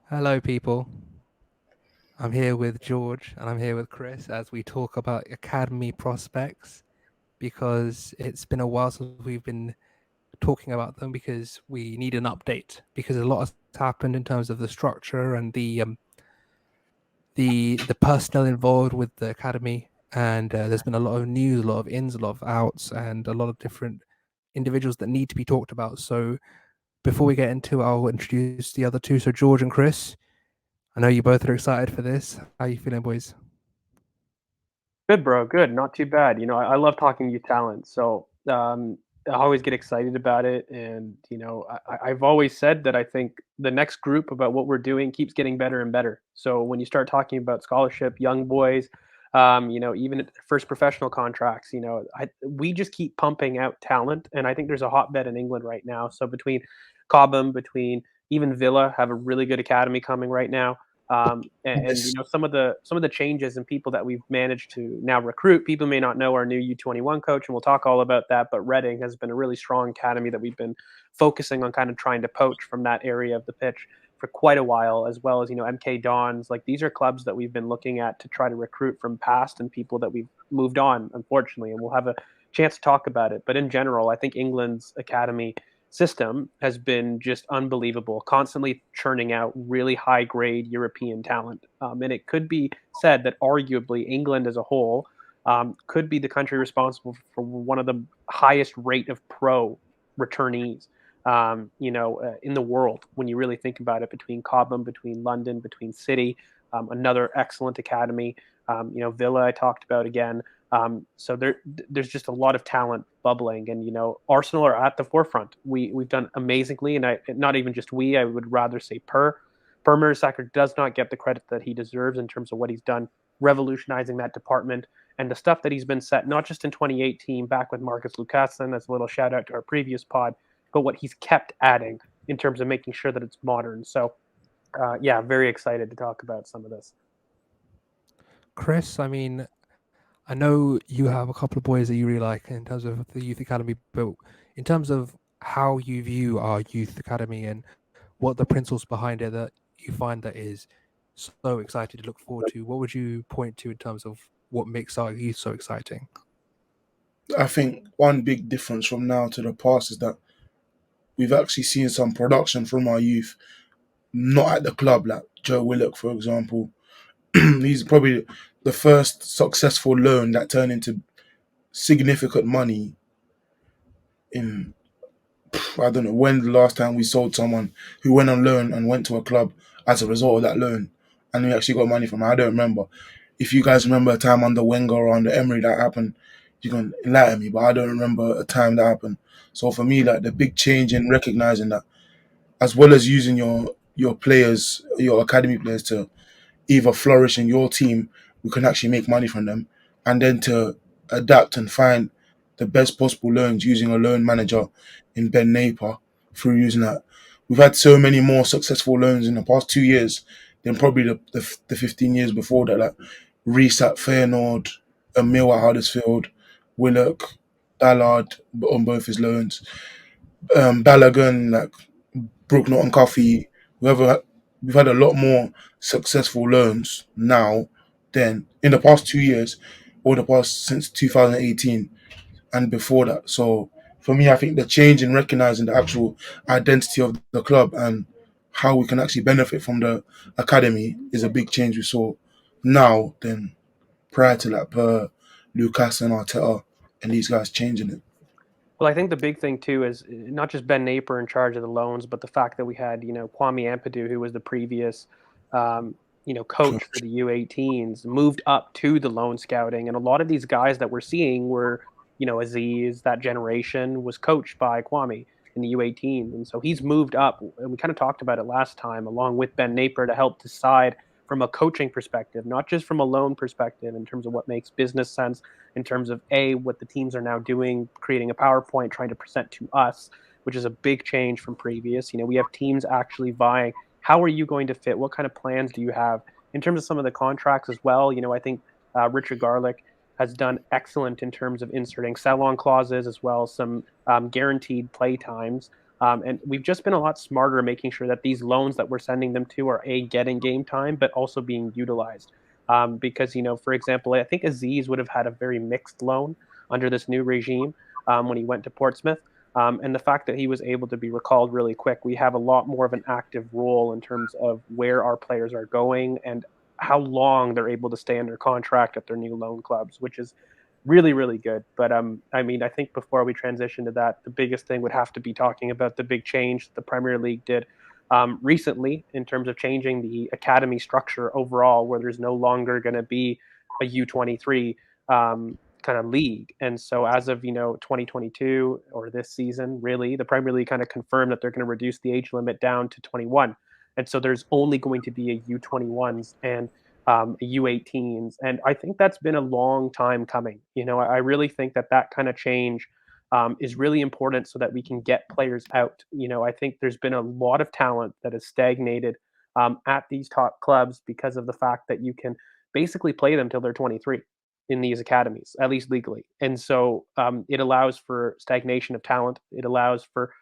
Hello, people. I'm here with George and I'm here with Chris as we talk about academy prospects because it's been a while since we've been talking about them because we need an update because a lot has happened in terms of the structure and the personnel involved with the academy, and there's been a lot of news, a lot of ins, a lot of outs, and a lot of different individuals that need to be talked about. So before we get into it, I'll introduce the other two. So George and Chris, I know you both are excited for this. How are you feeling, boys? Good, bro. Good. Not too bad. I love talking youth talent. So I always get excited about it. And, I've always said that I think the next group about what we're doing keeps getting better and better. So when you start talking about scholarship, young boys, even at their first professional contracts, we just keep pumping out talent. And I think there's a hotbed in England right now. So between Cobham, between even Villa have a really good academy coming right now. And Yes. some of the changes and people that we've managed to now recruit. People may not know our new U21 coach, and we'll talk all about that. But Reading has been a really strong academy that we've been focusing on, kind of trying to poach from that area of the pitch for quite a while, as well as MK Dons. Like these are clubs that we've been looking at to try to recruit from past and people that we've moved on, unfortunately, and we'll have a chance to talk about it. But in general, I think England's academy system has been just unbelievable, constantly churning out really high grade European talent. And it could be said that arguably England as a whole could be the country responsible for one of the highest rate of pro returnees. In the world, when you really think about it, between Cobham, between London, between City, another excellent academy. Villa I talked about again. So there's just a lot of talent bubbling, and Arsenal are at the forefront. We've done amazingly, and not even just we. I would rather say Per Mertesacker does not get the credit that he deserves in terms of what he's done, revolutionizing that department and the stuff that he's been set, not just in 2018 back with Marcus Lucassen. That's a little shout out to our previous pod, but what he's kept adding in terms of making sure that it's modern. So very excited to talk about some of this. Chris, I mean, I know you have a couple of boys that you really like in terms of the youth academy, but in terms of how you view our youth academy and what the principles behind it that you find that is so exciting to look forward to, what would you point to in terms of what makes our youth so exciting? I think one big difference from now to the past is that we've actually seen some production from our youth, not at the club, like Joe Willock, for example. He's probably the first successful loan that turned into significant money in, I don't know, when the last time we sold someone who went on loan and went to a club as a result of that loan and we actually got money from it. I don't remember. If you guys remember a time under Wenger or under Emery that happened, you can enlighten me, but I don't remember a time that happened. So for me, like the big change in recognizing that, as well as using your players, your academy players to either flourish in your team, we can actually make money from them, and then to adapt and find the best possible loans using a loan manager in Ben Napier through using that. We've had so many more successful loans in the past 2 years than probably the 15 years before that. Like Reese at Feyenoord, Emil at Huddersfield, Willock, Ballard on both his loans, Balogun, like Brooke, Norton, Cuffy, whoever. We've had a lot more successful loans now than in the past 2 years, or the past since 2018 and before that. So for me, I think the change in recognizing the actual identity of the club and how we can actually benefit from the academy is a big change we saw now than prior to that per Lucas and Arteta and these guys changing it. Well, I think the big thing too is not just Ben Napier in charge of the loans, but the fact that we had Kwame Ampadu, who was the previous coach for the U18s, moved up to the loan scouting, and a lot of these guys that we're seeing were Aziz, that generation was coached by Kwame in the U18s, and so he's moved up, and we kind of talked about it last time, along with Ben Napier to help decide from a coaching perspective, not just from a loan perspective in terms of what makes business sense in terms of what the teams are now doing, creating a PowerPoint, trying to present to us, which is a big change from previous. We have teams actually vying. How are you going to fit? What kind of plans do you have in terms of some of the contracts as well? I think Richard Garlick has done excellent in terms of inserting sell-on clauses as well as some guaranteed play times. And we've just been a lot smarter making sure that these loans that we're sending them to are getting game time, but also being utilized. Because, for example, I think Aziz would have had a very mixed loan under this new regime when he went to Portsmouth. And the fact that he was able to be recalled really quick, we have a lot more of an active role in terms of where our players are going and how long they're able to stay under contract at their new loan clubs, which is really, really good. But I mean, I think before we transition to that, the biggest thing would have to be talking about the big change the Premier League did recently in terms of changing the academy structure overall, where there's no longer going to be a U23 kind of league. And so as of 2022 or this season, really, the Premier League kind of confirmed that they're going to reduce the age limit down to 21. And so there's only going to be a U21s and U18s. And I think that's been a long time coming. I really think that kind of change is really important so that we can get players out. I think there's been a lot of talent that has stagnated at these top clubs because of the fact that you can basically play them till they're 23 in these academies, at least legally. And so it allows for stagnation of talent. It allows for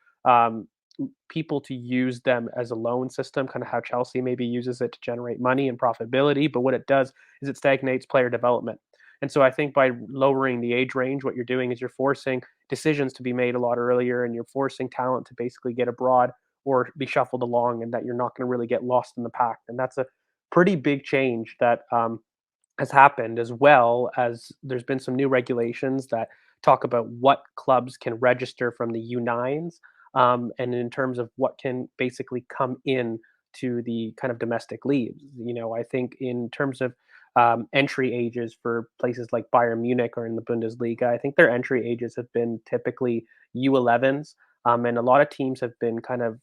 people to use them as a loan system, kind of how Chelsea maybe uses it to generate money and profitability. But what it does is it stagnates player development. And so I think by lowering the age range, what you're doing is you're forcing decisions to be made a lot earlier, and you're forcing talent to basically get abroad or be shuffled along, and that you're not going to really get lost in the pack. And that's a pretty big change that has happened, as well as there's been some new regulations that talk about what clubs can register from the U9s, and in terms of what can basically come in to the kind of domestic leagues. I think in terms of entry ages for places like Bayern Munich or in the Bundesliga, I think their entry ages have been typically U11s, and a lot of teams have been kind of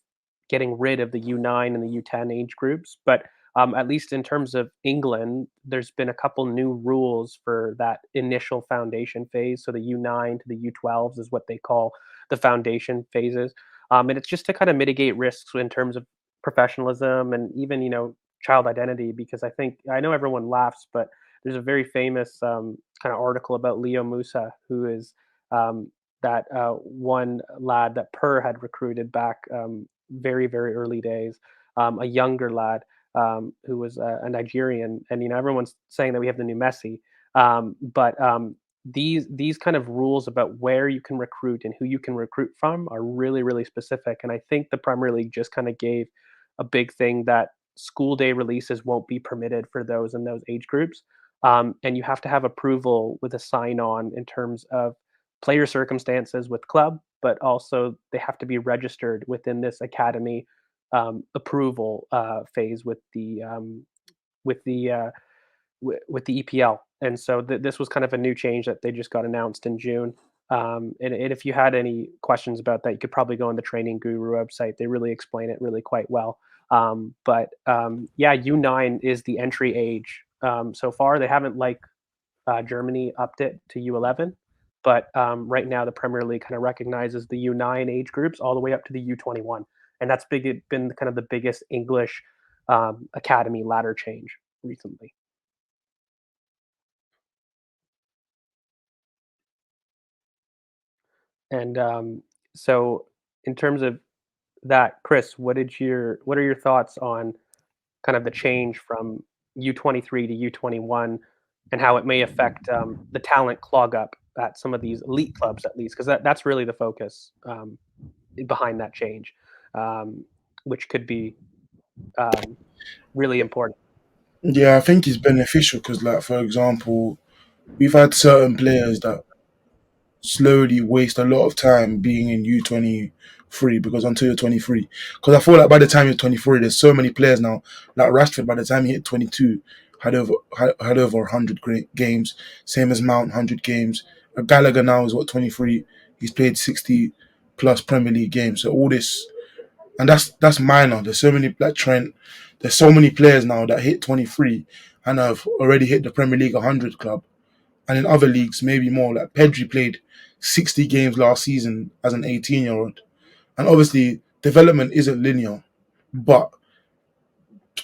getting rid of the U9 and the U10 age groups. But at least in terms of England, there's been a couple new rules for that initial foundation phase. So the U9 to the U12s is what they call the foundation phases. And it's just to kind of mitigate risks in terms of professionalism and even, child identity, because I know everyone laughs, but there's a very famous kind of article about Lino Sousa, who is that one lad that Per had recruited back very, very early days, a younger lad who was a Nigerian, and everyone's saying that we have the new Messi, but these kind of rules about where you can recruit and who you can recruit from are really, really specific. And I think the Premier League just kind of gave a big thing that school day releases won't be permitted for those in those age groups, and you have to have approval with a sign on in terms of player circumstances with club, but also they have to be registered within this academy approval phase with the with the uh, with the EPL. And so this was kind of a new change that they just got announced in June. And if you had any questions about that, you could probably go on the Training Guru website. They really explain it really quite well. Yeah, U9 is the entry age so far. They haven't, like Germany, upped it to U11. But right now, the Premier League kind of recognizes the U9 age groups all the way up to the U21. And that's been kind of the biggest English academy ladder change recently. And so, in terms of that, Chris, what are your thoughts on kind of the change from U23 to U21, and how it may affect the talent clog up at some of these elite clubs, at least, because that's really the focus behind that change, which could be really important. Yeah, I think it's beneficial because, like, for example, we've had certain players that slowly waste a lot of time being in U23 because until you're 23, because I feel like by the time you're 23, there's so many players now. Like Rashford, by the time he hit 22, had over 100 great games. Same as Mount, 100 games. Gallagher now is what, 23. He's played 60 plus Premier League games. So all this, and that's minor. There's so many, like Trent. There's so many players now that hit 23 and have already hit the Premier League 100 club. And in other leagues, maybe more. Like Pedri played 60 games last season as an 18-year-old. And obviously, development isn't linear, but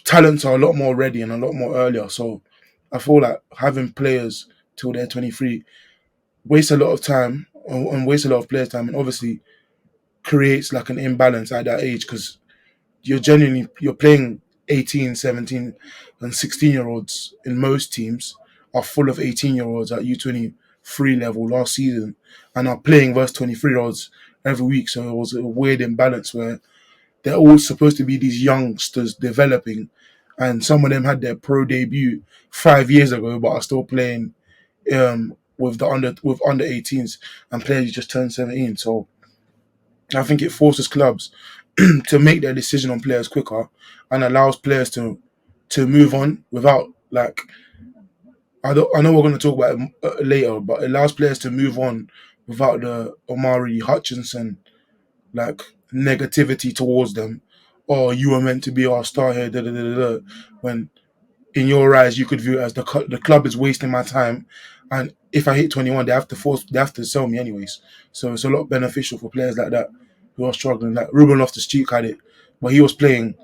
talents are a lot more ready and a lot more earlier. So I feel like having players till they're 23 waste a lot of time and waste a lot of players' time, and obviously creates like an imbalance at that age because you're playing 18, 17, and 16-year-olds in most teams are full of 18-year-olds at U23 level last season and are playing versus 23-year-olds every week. So it was a weird imbalance where they're all supposed to be these youngsters developing, and some of them had their pro debut 5 years ago, but are still playing with under 18s and players who just turned 17. So I think it forces clubs to make their decision on players quicker and allows players to move on without like I know we're going to talk about it later, but it allows players to move on without the Omari Hutchinson like negativity towards them. Or you were meant to be our star here, da, da, da, da, da. When in your eyes you could view it as the club is wasting my time, and if I hit 21, they have to sell me anyways. So it's a lot beneficial for players like that who are struggling. Like Ruben Loftus-Cheek had it, but he was playing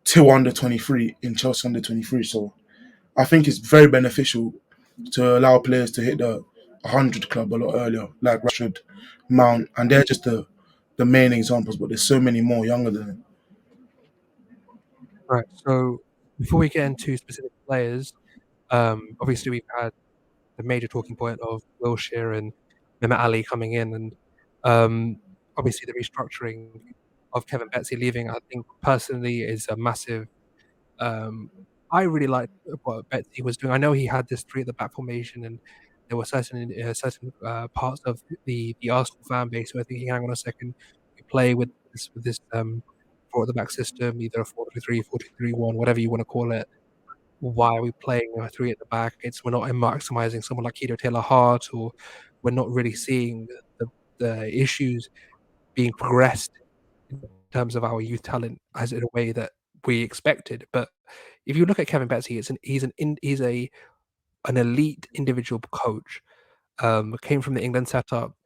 till under 23 in Chelsea under 23. So I think it's very beneficial to allow players to hit the 100 club a lot earlier, like Rashford, Mount, and they're just the main examples. But there's so many more younger than them. Right. So before we get into specific players, obviously we've had the major talking point of Wilshere and Mehmet Ali coming in, and obviously the restructuring of Kevin Betsy leaving. I think personally is a massive. Um, I really liked what Betsy was doing. I know he had this three at the back formation, and there were certain parts of the Arsenal fan base who were thinking, "Hang on a second, we play with this four at the back system, either a 4-3-3, 4-2-3-1, whatever you want to call it. Why are we playing a three at the back? We're not maximising someone like Keto Taylor Hart, or we're not really seeing the issues being progressed in terms of our youth talent as in a way that we expected." But if you look at Kevin Betsy, he's an elite individual coach. Came from the England setup,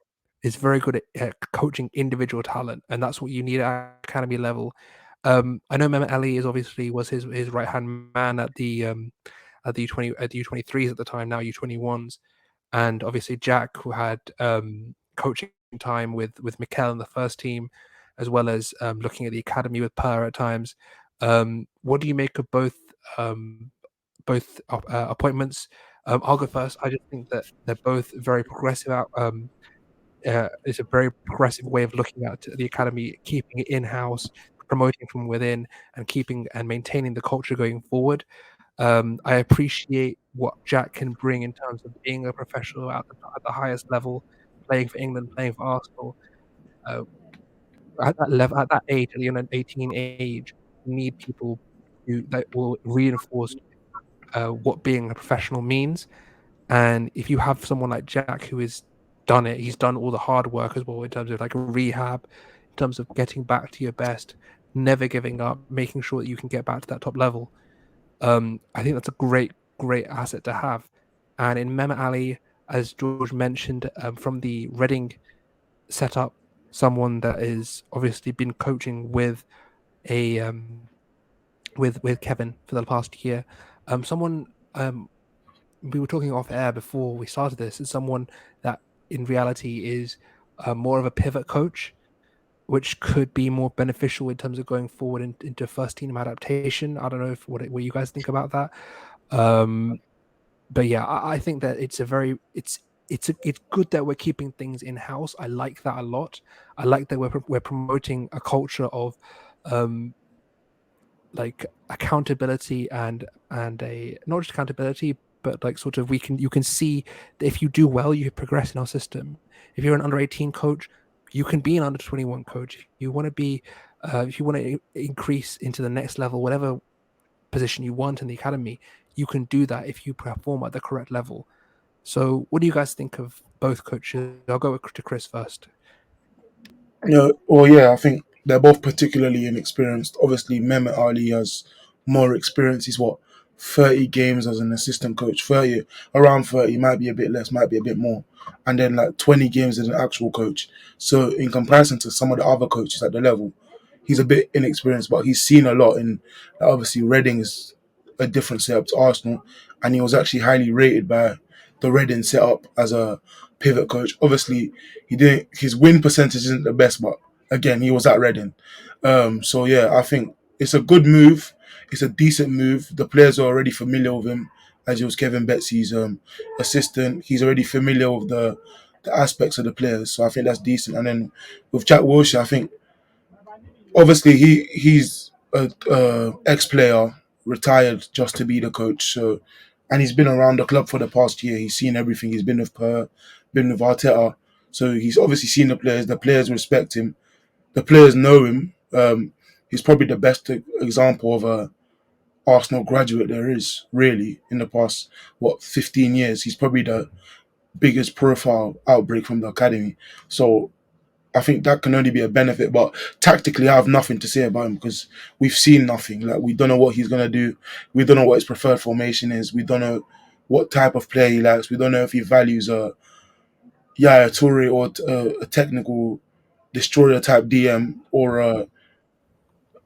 is very good at coaching individual talent, and that's what you need at academy level. I know Mehmet Ali was his right hand man at the U23s at the time, now U21s, and obviously Jack, who had coaching time with Mikel in the first team, as well as looking at the academy with Per at times. What do you make of both appointments? I'll go first. I just think that they're both very progressive. It's a very progressive way of looking at the academy, keeping it in-house, promoting from within, and keeping and maintaining the culture going forward. I appreciate what Jack can bring in terms of being a professional at the highest level, playing for England, playing for Arsenal. Uh, at that level, at that age, at the 18 age, you need people that will reinforce what being a professional means. And if you have someone like Jack who has done it, he's done all the hard work as well in terms of like rehab, in terms of getting back to your best, never giving up, making sure that you can get back to that top level. I think that's a great asset to have. And in Mehmet Ali, as George mentioned, from the Reading setup, someone that is obviously been coaching with a with Kevin for the past year, someone we were talking off air before we started this, is someone that in reality is more of a pivot coach, which could be more beneficial in terms of going forward into first team adaptation. I don't know what you guys think about that. But yeah, I think that it's good that we're keeping things in house. I like that a lot. I like that we're promoting a culture of like accountability and a not just accountability, but like sort of you can see that if you do well, you progress in our system. If you're an under 18 coach, you can be an under 21 coach. If you want to be, if you want to increase into the next level, whatever position you want in the academy, you can do that if you perform at the correct level. So, what do you guys think of both coaches? I'll go to Chris first. Yeah, I think they're both particularly inexperienced. Obviously, Mehmet Ali has more experience. He's 30 games as an assistant coach, 30, around 30, might be a bit less, might be a bit more. And then like 20 games as an actual coach. So in comparison to some of the other coaches at the level, he's a bit inexperienced, but he's seen a lot. And obviously, Reading is a different setup to Arsenal. And he was actually highly rated by the Reading setup as a pivot coach. Obviously, his win percentage isn't the best, but again, he was at Reading. So yeah, I think it's a good move. It's a decent move. The players are already familiar with him, as he was Kevin Betsy's assistant. He's already familiar with the aspects of the players. So I think that's decent. And then with Jack Wilshere, I think obviously he's a ex-player, retired just to be the coach. So, and he's been around the club for the past year. He's seen everything. He's been with Per, been with Arteta. So he's obviously seen the players. The players respect him. The players know him. He's probably the best example of a Arsenal graduate there is, really, in the past 15 years. He's probably the biggest profile outbreak from the academy. So I think that can only be a benefit. But tactically, I have nothing to say about him because we've seen nothing. Like, we don't know what he's gonna do. We don't know what his preferred formation is. We don't know what type of player he likes. We don't know if he values a Yaya Toure or a technical destroyer type DM or a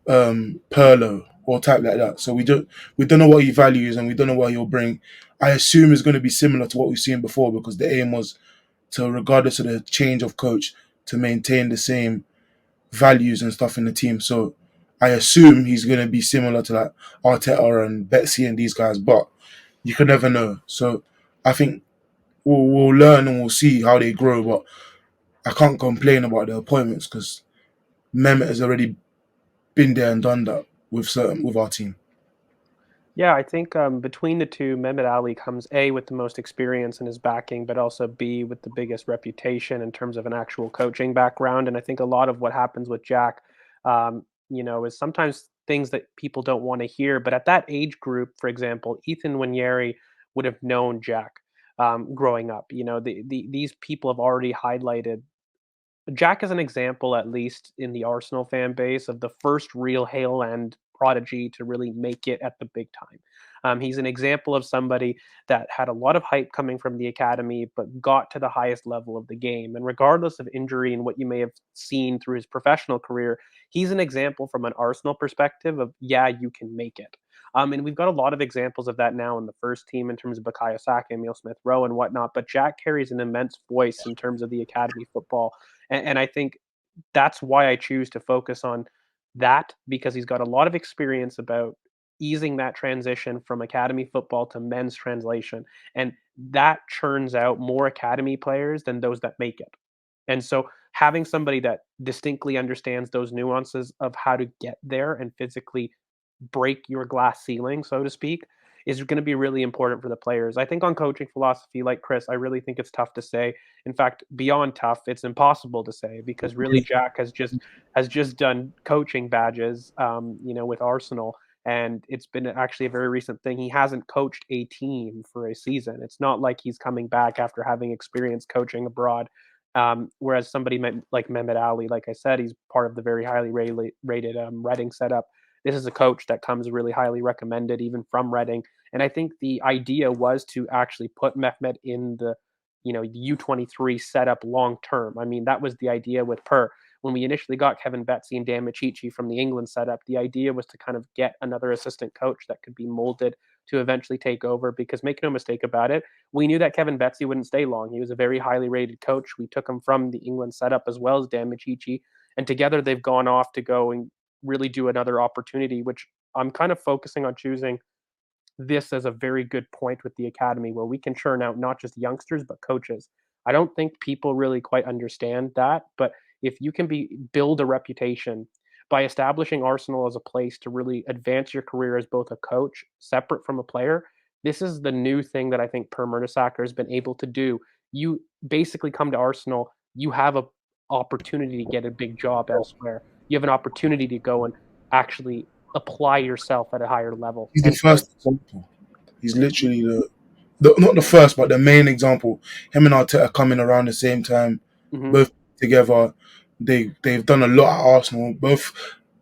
Perlo or type like that. So we don't know what he values and we don't know what he'll bring. I assume it's going to be similar to what we've seen before because the aim was to, regardless of the change of coach, to maintain the same values and stuff in the team. So I assume he's going to be similar to like Arteta and Betsy and these guys, but you can never know. So I think we'll learn and we'll see how they grow. But I can't complain about the appointments because Mehmet has already been there and done that with our team. Yeah, I think between the two, Mehmet Ali comes A with the most experience in his backing, but also B with the biggest reputation in terms of an actual coaching background. And I think a lot of what happens with Jack, is sometimes things that people don't want to hear. But at that age group, for example, Ethan Nwaneri would have known Jack growing up. These people have already highlighted Jack is an example, at least in the Arsenal fan base, of the first real Hale End prodigy to really make it at the big time. He's an example of somebody that had a lot of hype coming from the academy, but got to the highest level of the game. And regardless of injury and what you may have seen through his professional career, he's an example from an Arsenal perspective of, yeah, you can make it. And we've got a lot of examples of that now in the first team in terms of Bukayo Saka, Emile Smith-Rowe, and whatnot. But Jack carries an immense voice in terms of the academy football, and I think that's why I choose to focus on that, because he's got a lot of experience about easing that transition from academy football to men's translation. And that churns out more academy players than those that make it. And so having somebody that distinctly understands those nuances of how to get there and physically break your glass ceiling, so to speak, is going to be really important for the players. I think on coaching philosophy, like Chris, I really think it's tough to say. In fact, beyond tough, it's impossible to say because really Jack has just done coaching badges, with Arsenal, and it's been actually a very recent thing. He hasn't coached a team for a season. It's not like he's coming back after having experience coaching abroad. Whereas somebody like Mehmet Ali, like I said, he's part of the very highly rated Reading setup. This is a coach that comes really highly recommended, even from Reading. And I think the idea was to actually put Mehmet in the, U23 setup long term. I mean, that was the idea with Per. When we initially got Kevin Betsy and Dan Michichi from the England setup, the idea was to kind of get another assistant coach that could be molded to eventually take over. Because make no mistake about it, we knew that Kevin Betsy wouldn't stay long. He was a very highly rated coach. We took him from the England setup as well as Dan Michichi. And together they've gone off to go and really do another opportunity, which I'm kind of focusing on choosing this as a very good point with the academy where we can churn out not just youngsters but coaches. I don't think people really quite understand that, but if you can build a reputation by establishing Arsenal as a place to really advance your career as both a coach separate from a player, this is the new thing that I think Per Mertesacker has been able to do. You basically come to Arsenal, you have a opportunity to get a big job elsewhere. You have an opportunity to go and actually apply yourself at a higher level. He's the And so, first example. He's literally the not the first, but the main example. Him and Arteta coming around the same time, mhm. both together. They've done a lot at Arsenal. Both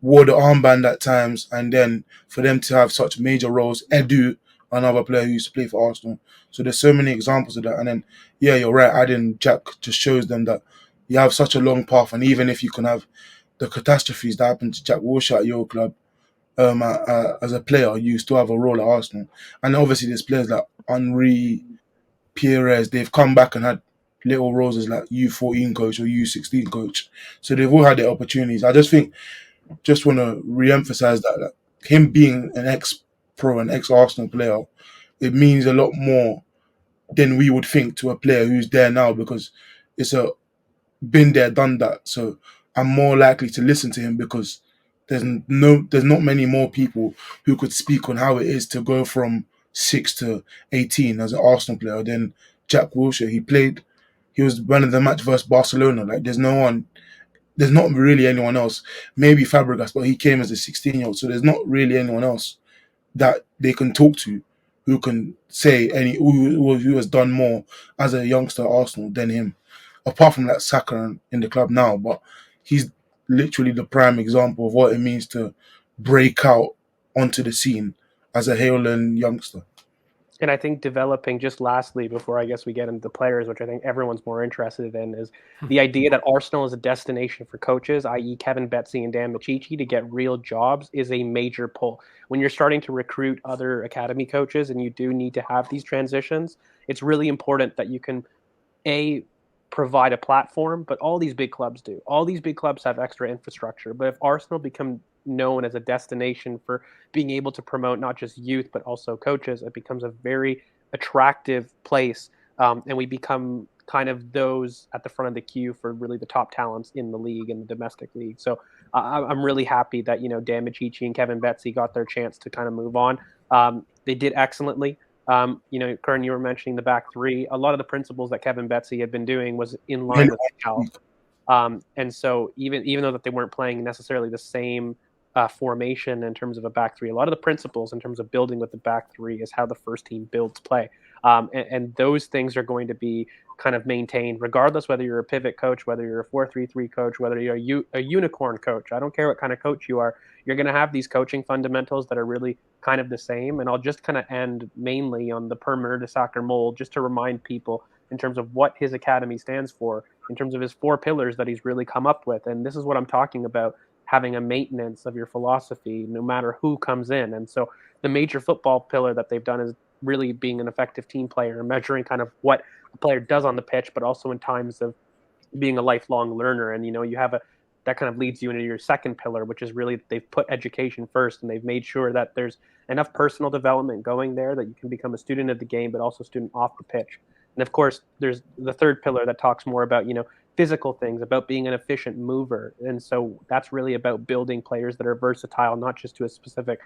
wore the armband at times, and then for them to have such major roles, Edu, another player who used to play for Arsenal. So there's so many examples of that. And then, yeah, you're right. Adding Jack just shows them that you have such a long path, and even if you can have the catastrophes that happened to Jack Wilshere at your club, as a player, you still have a role at Arsenal. And obviously, there's players like Henri, Pires, they've come back and had little roles as like U14 coach or U16 coach. So they've all had their opportunities. I just think, just want to re-emphasize that him being an ex-pro and ex-Arsenal player, it means a lot more than we would think to a player who's there now, because it's a been there, done that. So I'm more likely to listen to him, because there's not many more people who could speak on how it is to go from 6 to 18 as an Arsenal player than Jack Wilshere. He was one of the match versus Barcelona. Like there's not really anyone else. Maybe Fabregas, but he came as a 16-year-old, so there's not really anyone else that they can talk to who can say who has done more as a youngster at Arsenal than him, apart from that Saka in the club now. But he's literally the prime example of what it means to break out onto the scene as a Hale End youngster. And I think developing, just lastly, before I guess we get into the players, which I think everyone's more interested in, is the idea that Arsenal is a destination for coaches, i.e. Kevin Betsy and Dan Machichi, to get real jobs is a major pull. When you're starting to recruit other academy coaches and you do need to have these transitions, it's really important that you can, provide a platform, but all these big clubs do. All these big clubs have extra infrastructure. But if Arsenal become known as a destination for being able to promote not just youth, but also coaches, it becomes a very attractive place. And we become kind of those at the front of the queue for really the top talents in the league, in the domestic league. So I'm really happy that, Dan Machichi and Kevin Betsy got their chance to kind of move on. They did excellently. Kern, you were mentioning the back three. A lot of the principles that Kevin Betsy had been doing was in line with Cal. And so even though that they weren't playing necessarily the same formation in terms of a back three, a lot of the principles in terms of building with the back three is how the first team builds play. And those things are going to be kind of maintained regardless whether you're a pivot coach, whether you're a 4-3-3 coach, whether you're a unicorn coach. I don't care what kind of coach you are. You're going to have these coaching fundamentals that are really kind of the same. And I'll just kind of end mainly on the perimeter to soccer mold, just to remind people in terms of what his academy stands for, in terms of his 4 pillars that he's really come up with. And this is what I'm talking about, having a maintenance of your philosophy no matter who comes in. And so the major football pillar that they've done is really being an effective team player and measuring kind of what a player does on the pitch, but also in times of being a lifelong learner. And, you have that kind of leads you into your second pillar, which is really they've put education first, and they've made sure that there's enough personal development going there that you can become a student of the game, but also a student off the pitch. And of course, there's the third pillar that talks more about, physical things, about being an efficient mover. And so that's really about building players that are versatile, not just to a specific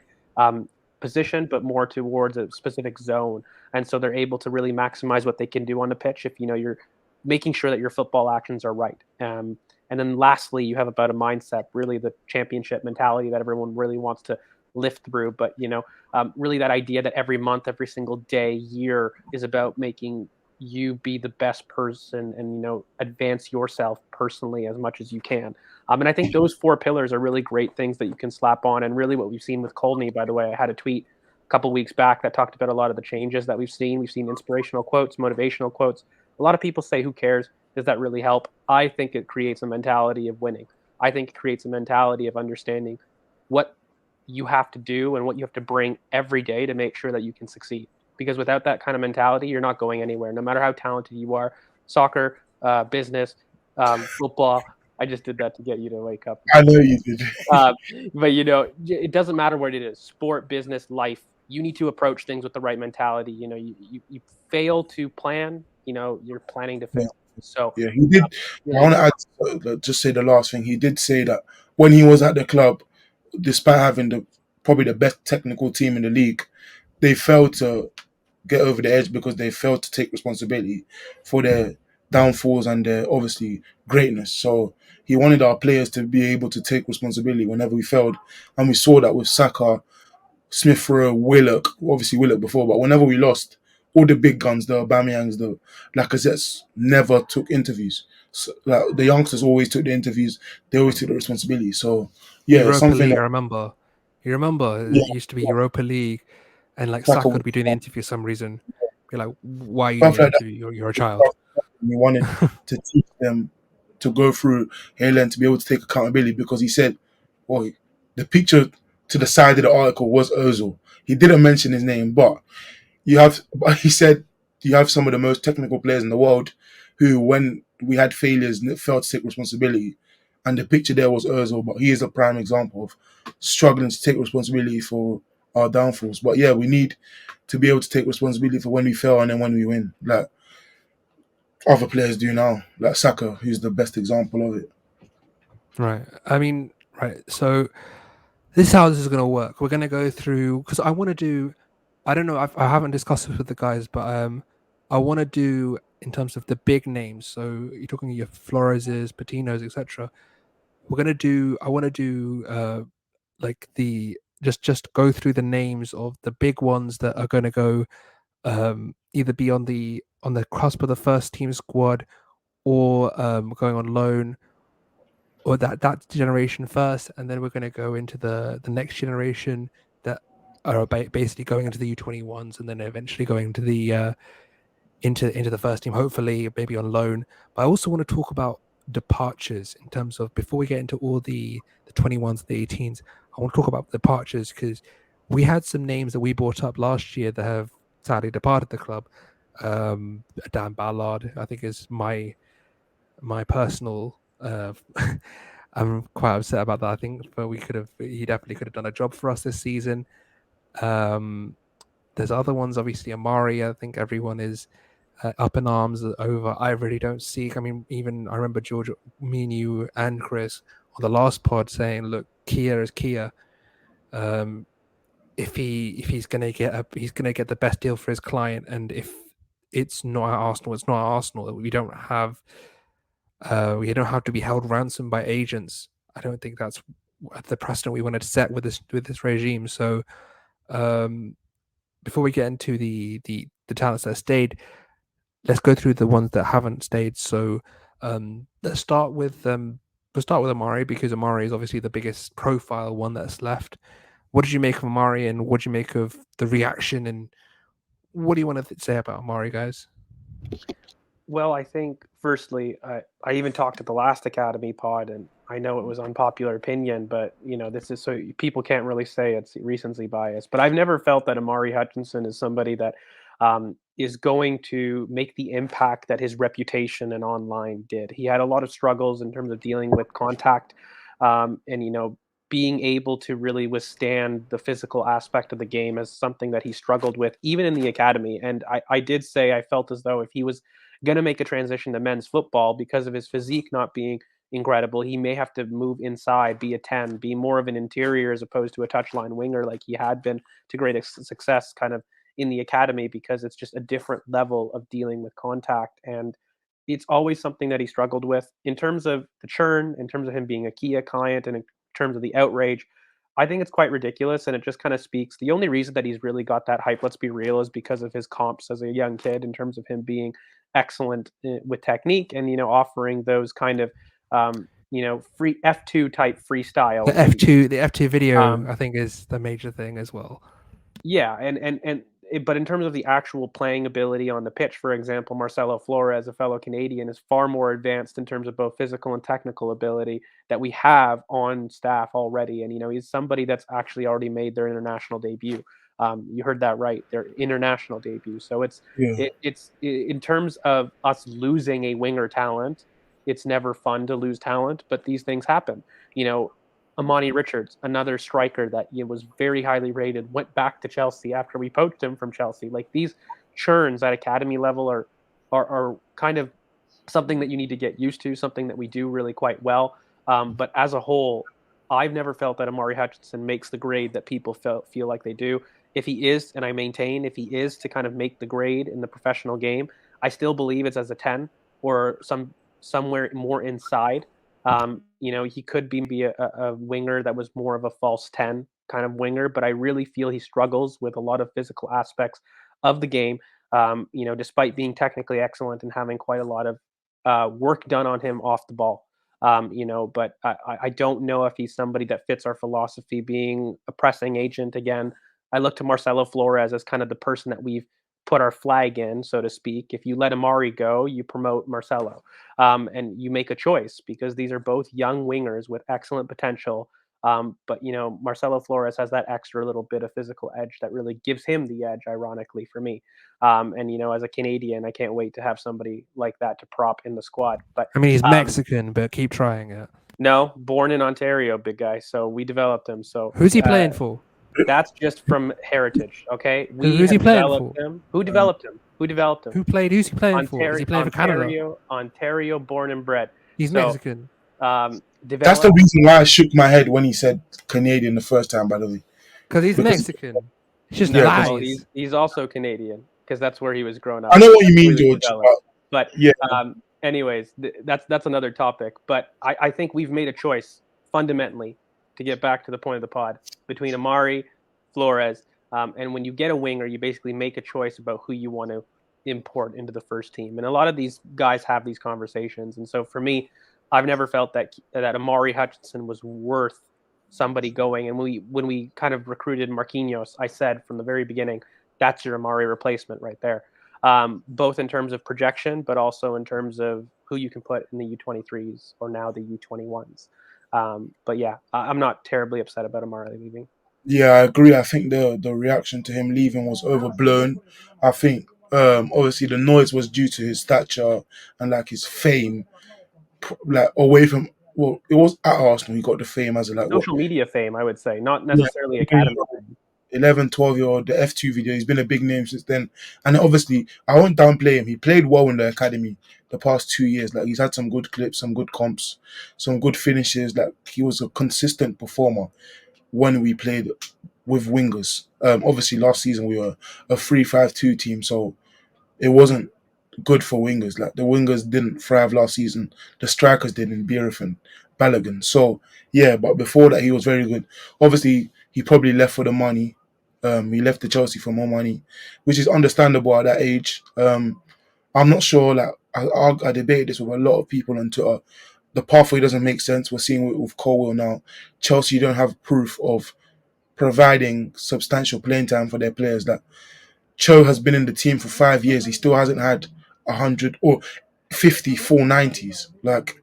position, but more towards a specific zone. And so they're able to really maximize what they can do on the pitch if, you're making sure that your football actions are right. And then lastly, you have about a mindset, really the championship mentality that everyone really wants to lift through. But, really that idea that every month, every single day, year is about making you be the best person and, advance yourself personally as much as you can. And I think those 4 pillars are really great things that you can slap on. And really what we've seen with Colney, by the way, I had a tweet a couple of weeks back that talked about a lot of the changes that we've seen. We've seen inspirational quotes, motivational quotes. A lot of people say, who cares? Does that really help? I think it creates a mentality of winning. I think it creates a mentality of understanding what you have to do and what you have to bring every day to make sure that you can succeed. Because without that kind of mentality, you're not going anywhere, no matter how talented you are. Soccer, business, football. I just did that to get you to wake up. I know you did. But, it doesn't matter what it is, sport, business, life. You need to approach things with the right mentality. You fail to plan, you're planning to fail. So yeah, he did. I want to add, just say the last thing. He did say that when he was at the club, despite having probably the best technical team in the league, they failed to get over the edge because they failed to take responsibility for their downfalls and their obviously greatness. So he wanted our players to be able to take responsibility whenever we failed, and we saw that with Saka, Smith Rowe, Willock. Obviously Willock before, but whenever we lost, all the big guns, the Aubameyangs, the Lacazettes, never took interviews. So, the youngsters always took the interviews. They always took the responsibility. So yeah, Europa something League, that, I remember. You remember yeah, it used to be Europa League, and like Saka Saka would would be doing the interview for some reason. Be like, why are you stuff doing like the that. interview? You're a child. We wanted to teach them to go through Hale End to be able to take accountability, because he said, "Boy, the picture to the side of the article was Ozil." He didn't mention his name, but he said you have some of the most technical players in the world who, when we had failures, failed to take responsibility. And the picture there was Ozil, but he is a prime example of struggling to take responsibility for our downfalls. But yeah, we need to be able to take responsibility for when we fail and then when we win, like other players do now, like Saka, who's the best example of it. Right. I mean, right. So this is how this is going to work. We're going to go through, because I want to do, I don't know, I haven't discussed this with the guys, but I want to do in terms of the big names. So you're talking your Flores's, Patinos, etc. We're going to do, I want to do like the, just go through the names of the big ones that are going to go either be on the cusp of the first team squad or going on loan, or that generation first, and then we're going to go into the next generation that are basically going into the U21s, and then eventually going into the into the first team, hopefully maybe on loan. But I also want to talk about departures in terms of, before we get into all the 21s, the 18s, I want to talk about departures, because we had some names that we brought up last year that have sadly departed the club. Dan Ballard, I think, is my personal I'm quite upset about that. I think, but he definitely could have done a job for us this season. There's other ones, obviously Omari. I think everyone is up in arms over. I really don't see. I mean, even I remember George, me and you and Chris on the last pod saying, "Look, Kia is Kia. If he's gonna get he's gonna get the best deal for his client, and if it's not at Arsenal, it's not at Arsenal. We don't have to be held ransom by agents. I don't think that's the precedent we wanted to set with this regime. So before we get into the talents that stayed, let's go through the ones that haven't stayed. So let's start with Omari, because Omari is obviously the biggest profile one that's left. What did you make of Omari, and what did you make of the reaction, and what do you want to say about Omari, guys? Well, I think firstly, I even talked at the last Academy pod, and I know it was unpopular opinion, but this is so people can't really say it's recency bias. But I've never felt that Omari Hutchinson is somebody that is going to make the impact that his reputation and online did. He had a lot of struggles in terms of dealing with contact, and being able to really withstand the physical aspect of the game as something that he struggled with, even in the academy. And I did say I felt as though if he was going to make a transition to men's football, because of his physique not being incredible, he may have to move inside, be a 10, be more of an interior as opposed to a touchline winger like he had been to great success kind of in the academy, because it's just a different level of dealing with contact. And it's always something that he struggled with in terms of the churn, in terms of him being a Kia client, and in terms of the outrage. I think it's quite ridiculous, and it just kind of speaks. The only reason that he's really got that hype, let's be real, is because of his comps as a young kid, in terms of him being excellent with technique, and offering those kind of free F2 type freestyle. The F2 video, I think, is the major thing as well. Yeah, but in terms of the actual playing ability on the pitch, for example, Marcelo Flores, a fellow Canadian, is far more advanced in terms of both physical and technical ability that we have on staff already. And he's somebody that's actually already made their international debut. You heard that right, their international debut. So it's in terms of us losing a winger talent, it's never fun to lose talent, but these things happen. Amani Richards, another striker that was very highly rated, went back to Chelsea after we poached him from Chelsea. Like, these churns at academy level are kind of something that you need to get used to, something that we do really quite well. But as a whole, I've never felt that Omari Hutchinson makes the grade that people feel like they do. If he is, and I maintain, if he is to kind of make the grade in the professional game, I still believe it's as a 10 or somewhere more inside. He could be a winger that was more of a false 10 kind of winger, but I really feel he struggles with a lot of physical aspects of the game. Despite being technically excellent and having quite a lot of work done on him off the ball. But I don't know if he's somebody that fits our philosophy, being a pressing agent. Again, I look to Marcelo Flores as kind of the person that we've put our flag in, so to speak. If you let Omari go, you promote Marcelo, and you make a choice, because these are both young wingers with excellent potential. But Marcelo Flores has that extra little bit of physical edge that really gives him the edge, ironically, for me. And as a Canadian, I can't wait to have somebody like that to prop in the squad. But I mean, he's Mexican, but keep trying it. no, born in Ontario, big guy. So we developed him. So Who's he playing for? That's just from heritage, okay? Who's he playing developed for? him. Who developed him? Who's he playing for? Is he playing for Canada? Ontario, born and bred. He's Mexican. That's the reason why I shook my head when he said Canadian the first time, by the way. Because he's Mexican. It's just lies. Well, he's also Canadian because that's where he was growing up. I know what you mean, George. But yeah. Anyways, that's another topic. But I think we've made a choice fundamentally, to get back to the point of the pod, between Omari, Flores, and when you get a winger, you basically make a choice about who you want to import into the first team. And a lot of these guys have these conversations. And so for me, I've never felt that Omari Hutchinson was worth somebody going. And when we kind of recruited Marquinhos, I said from the very beginning, that's your Omari replacement right there. Both in terms of projection, but also in terms of who you can put in the U23s or now the U21s. But yeah, I'm not terribly upset about Omari leaving. Yeah, I agree. I think the reaction to him leaving was overblown. I think obviously the noise was due to his stature and like his fame, like away from. Well, it was at Arsenal. He got the fame as a social media fame, I would say, not necessarily academy fame. 11, 12-year-old, the F2 video. He's been a big name since then. And obviously, I won't downplay him. He played well in the academy the past 2 years. Like, he's had some good clips, some good comps, some good finishes. Like, he was a consistent performer when we played with wingers. Obviously, last season we were a 3-5-2 team, so it wasn't good for wingers. Like, the wingers didn't thrive last season. The strikers did in Biereth and Ballard. So, yeah, but before that, he was very good. Obviously, he probably left for the money. He left to Chelsea for more money, which is understandable at that age. I'm not sure. Like, I debated this with a lot of people on Twitter. The pathway doesn't make sense. We're seeing it with Colwell now. Chelsea don't have proof of providing substantial playing time for their players. That Cho has been in the team for 5 years. He still hasn't had 100 or 50 full 90s. Like,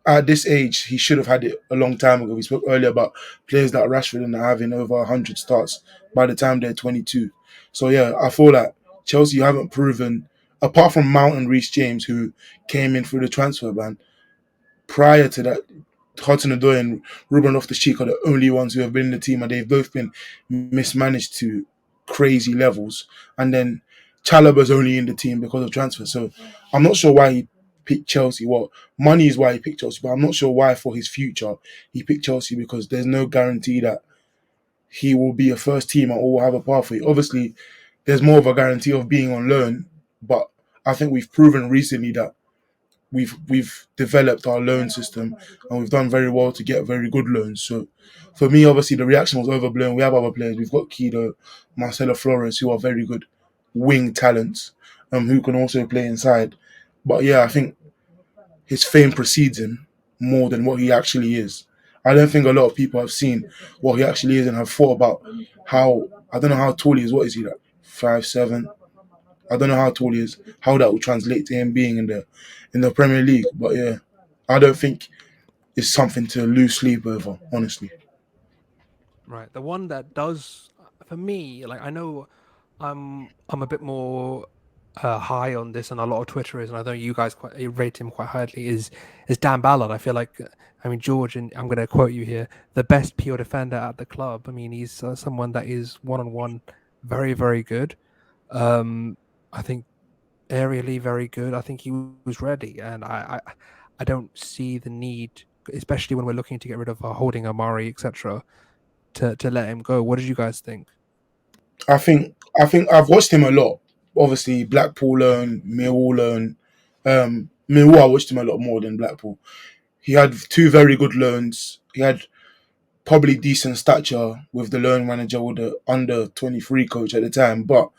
at this age, he should have had it a long time ago. We spoke earlier about players like Rashford and having over 100 starts by the time they're 22. So, yeah, I feel like Chelsea haven't proven, apart from Mount and Reece James, who came in through the transfer ban, prior to that, Hudson-Odoi and Ruben Loftus-Cheek are the only ones who have been in the team, and they've both been mismanaged to crazy levels. And then Chalobah's only in the team because of transfer. So I'm not sure why he picked Chelsea. Well, money is why he picked Chelsea, but I'm not sure why for his future he picked Chelsea, because there's no guarantee that he will be a first teamer or will have a pathway. Obviously, there's more of a guarantee of being on loan, but I think we've proven recently that we've developed our loan system and we've done very well to get very good loans. So for me, obviously, the reaction was overblown. We have other players. We've got Kido, Marcelo Flores, who are very good wing talents, who can also play inside. But yeah, I think his fame precedes him more than what he actually is. I don't think a lot of people have seen what he actually is and have thought about how, I don't know how tall he is. What is he, like 5'7"? I don't know how tall he is, how that will translate to him being in the Premier League. But yeah, I don't think it's something to lose sleep over, honestly. Right. The one that does, for me, like, I know I'm a bit more high on this and a lot of Twitterers, and I know you guys rate him quite highly, is Dan Ballard. I feel like, I mean, George, and I'm going to quote you here, the best pure defender at the club. I mean, he's someone that is one-on-one very, very good. I think aerially very good. I think he was ready, and I don't see the need, especially when we're looking to get rid of holding Omari, etc., to let him go. What did you guys think? I think I've watched him a lot. Obviously, Blackpool loan, Millwall loan. Millwall, I watched him a lot more than Blackpool. He had 2 very good loans. He had probably decent stature with the loan manager or the under 23 coach at the time, but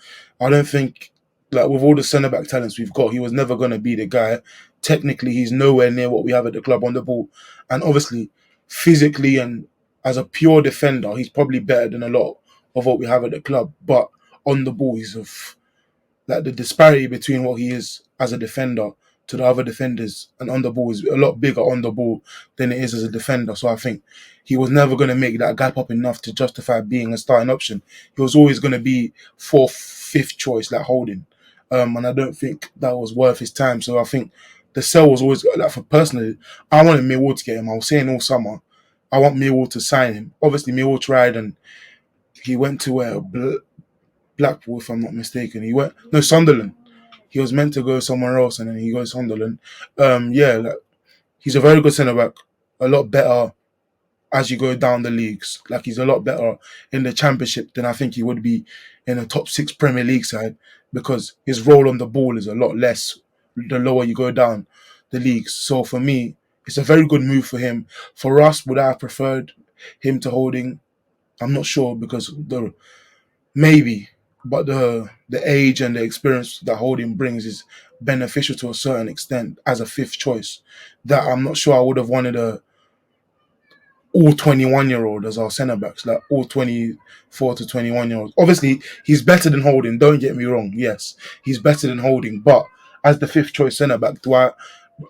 I don't think, like, with all the centre back talents we've got, he was never going to be the guy. Technically, he's nowhere near what we have at the club on the ball, and obviously, physically and as a pure defender, he's probably better than a lot of what we have at the club. But on the ball, he's like the disparity between what he is as a defender to the other defenders, and on the ball is a lot bigger on the ball than it is as a defender. So I think he was never going to make that gap up enough to justify being a starting option. He was always going to be fourth, fifth choice, like Holding. And I don't think that was worth his time. So I think the sell was always, like, for personally, I wanted Millwall to get him. I was saying all summer, I want Millwall to sign him. Obviously, Millwall tried, and he went to Blackpool, if I'm not mistaken. Sunderland. He was meant to go somewhere else, and then he goes Sunderland. He's a very good centre back. A lot better as you go down the leagues. Like, he's a lot better in the Championship than I think he would be in a top 6 Premier League side, because his role on the ball is a lot less the lower you go down the leagues. So for me, it's a very good move for him. For us, would I have preferred him to Holding? I'm not sure, because maybe, but the age and the experience that Holding brings is beneficial to a certain extent as a fifth choice. That I'm not sure I would have wanted all 21-year-old as our centre backs, like all 24 to 21-year-olds. Obviously, he's better than Holding. Don't get me wrong. Yes, he's better than Holding, but as the fifth choice centre back,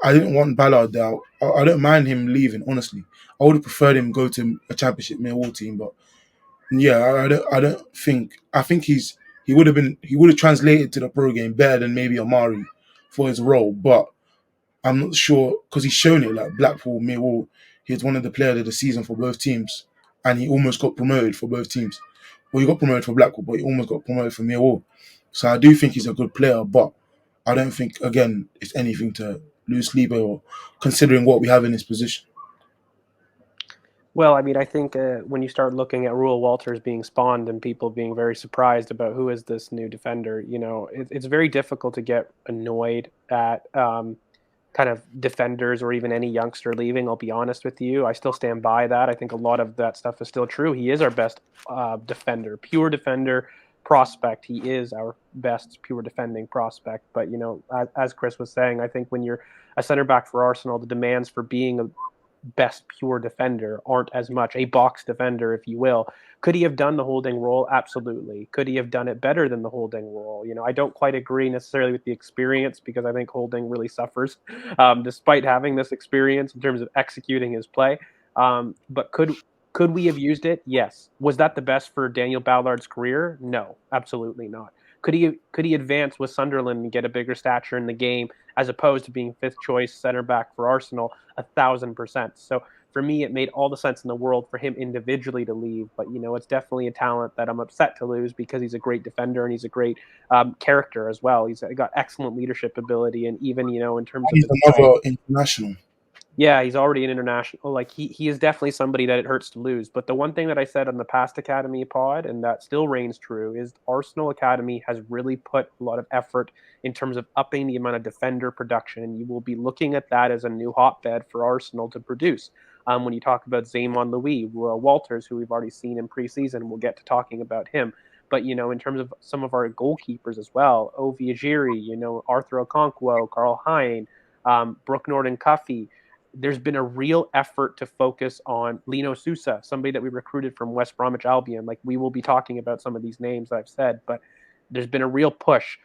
I didn't want Ballard there. I don't mind him leaving. Honestly, I would have preferred him go to a Championship Millwall team, but yeah, I don't think. I think he would have translated to the pro game better than maybe Omari for his role, but I'm not sure, because he's shown it, like Blackpool, Millwall. He's one of the players of the season for both teams, and he almost got promoted for both teams. Well, he got promoted for Blackpool, but he almost got promoted for Millwall. So I do think he's a good player, but I don't think, again, it's anything to lose sleep over, considering what we have in his position. Well, I mean, I think when you start looking at Rule Walters being spawned and people being very surprised about who is this new defender, it's very difficult to get annoyed at kind of defenders or even any youngster leaving. I'll be honest with you. I still stand by that. I think a lot of that stuff is still true. He is our best defender, pure defender prospect. He is our best pure defending prospect. But, as Chris was saying, I think when you're a center back for Arsenal, the demands for being a best pure defender aren't as much, a box defender, if you will. Could he have done the Holding role? Absolutely. Could he have done it better than the Holding role? I don't quite agree necessarily with the experience, because I think Holding really suffers despite having this experience in terms of executing his play. But could we have used it? Yes. Was that the best for Daniel Ballard's career? No, absolutely not. Could he advance with Sunderland and get a bigger stature in the game, as opposed to being fifth choice center back for Arsenal? 1,000%. So for me, it made all the sense in the world for him individually to leave. But it's definitely a talent that I'm upset to lose, because he's a great defender and he's a great character as well. He's got excellent leadership ability, and even in terms of He's another international. Yeah, he's already an international. Like he is definitely somebody that it hurts to lose. But the one thing that I said on the past Academy pod, and that still reigns true, is Arsenal Academy has really put a lot of effort in terms of upping the amount of defender production, and you will be looking at that as a new hotbed for Arsenal to produce. When you talk about Zaymon Louis, Walters, who we've already seen in preseason, we'll get to talking about him. But in terms of some of our goalkeepers as well, Ovie Ejiri, Arthur Okonkwo, Carl Hein, Brooke, Norton, Cuffy. There's been a real effort to focus on Lino Sousa, somebody that we recruited from West Bromwich Albion. Like, we will be talking about some of these names I've said, but there's been a real push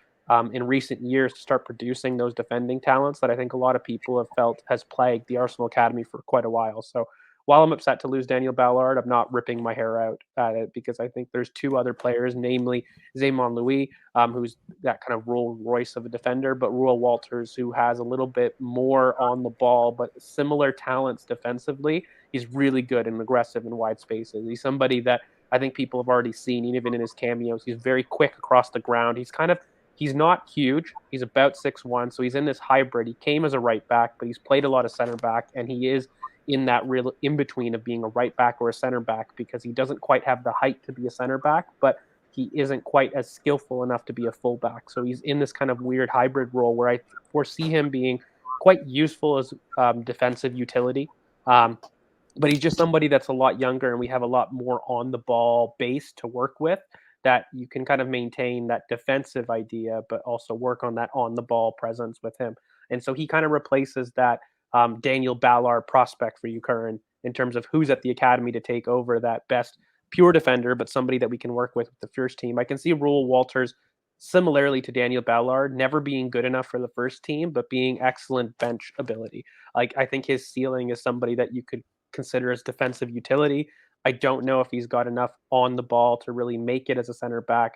in recent years to start producing those defending talents that I think a lot of people have felt has plagued the Arsenal Academy for quite a while. So while I'm upset to lose Daniel Ballard, I'm not ripping my hair out at it, because I think there's two other players, namely Zaymon Louis, who's that kind of Rolls Royce of a defender, but Rule Walters, who has a little bit more on the ball, but similar talents defensively. He's really good and aggressive in wide spaces. He's somebody that I think people have already seen, even in his cameos. He's very quick across the ground. He's not huge. He's about 6'1", so he's in this hybrid. He came as a right back, but he's played a lot of center back, and he is in that real in between of being a right back or a center back, because he doesn't quite have the height to be a center back, but he isn't quite as skillful enough to be a fullback. So he's in this kind of weird hybrid role where I foresee him being quite useful as defensive utility. But he's just somebody that's a lot younger, and we have a lot more on the ball base to work with, that you can kind of maintain that defensive idea, but also work on that on the ball presence with him. And so he kind of replaces that Daniel Ballard prospect for you, Curran, in terms of who's at the academy to take over that best pure defender, but somebody that we can work with the first team. I can see Rule Walters similarly to Daniel Ballard, never being good enough for the first team, but being excellent bench ability. Like, I think his ceiling is somebody that you could consider as defensive utility. I don't know if he's got enough on the ball to really make it as a center back,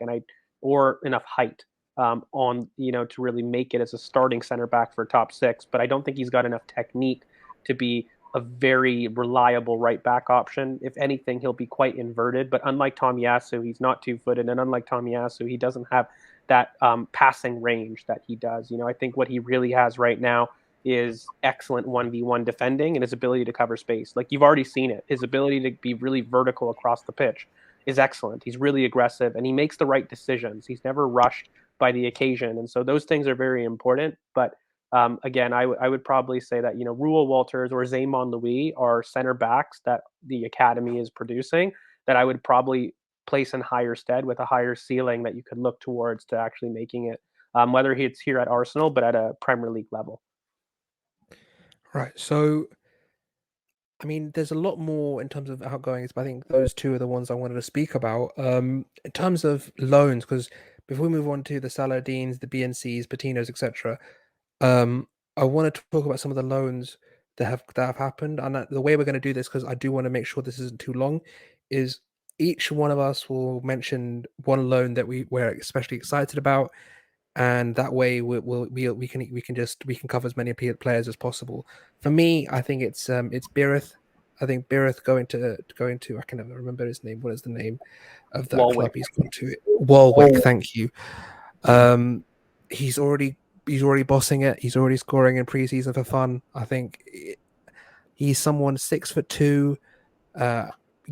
or enough height to really make it as a starting center back for top six. But I don't think he's got enough technique to be a very reliable right back option. If anything, he'll be quite inverted. But unlike Tomiyasu, he's not 2-footed, and unlike Tomiyasu, he doesn't have that passing range that he does. I think what he really has right now is excellent 1v1 defending and his ability to cover space. Like, you've already seen it. His ability to be really vertical across the pitch is excellent. He's really aggressive, and he makes the right decisions. He's never rushed by the occasion. And so those things are very important. But again, I would probably say that, Ruel Walters or Zaymon Louis are center backs that the academy is producing that I would probably place in higher stead with a higher ceiling that you could look towards to actually making it, whether it's here at Arsenal, but at a Premier League level. Right. So, I mean, there's a lot more in terms of outgoings, but I think those two are the ones I wanted to speak about. In terms of loans, because before we move on to the Salah Eddines, the BNCs, Patinos, etc., I wanted to talk about some of the loans that have happened, and the way we're going to do this, because I do want to make sure this isn't too long, is each one of us will mention one loan that we're especially excited about, and that way we can cover as many players as possible. For me, I think it's Biereth. I think Biereth going to I can never remember his name. What is the name of that Walwick. club he's gone to? Walwick. Thank you. He's already bossing it. He's already scoring in preseason for fun. I think he's someone 6'2",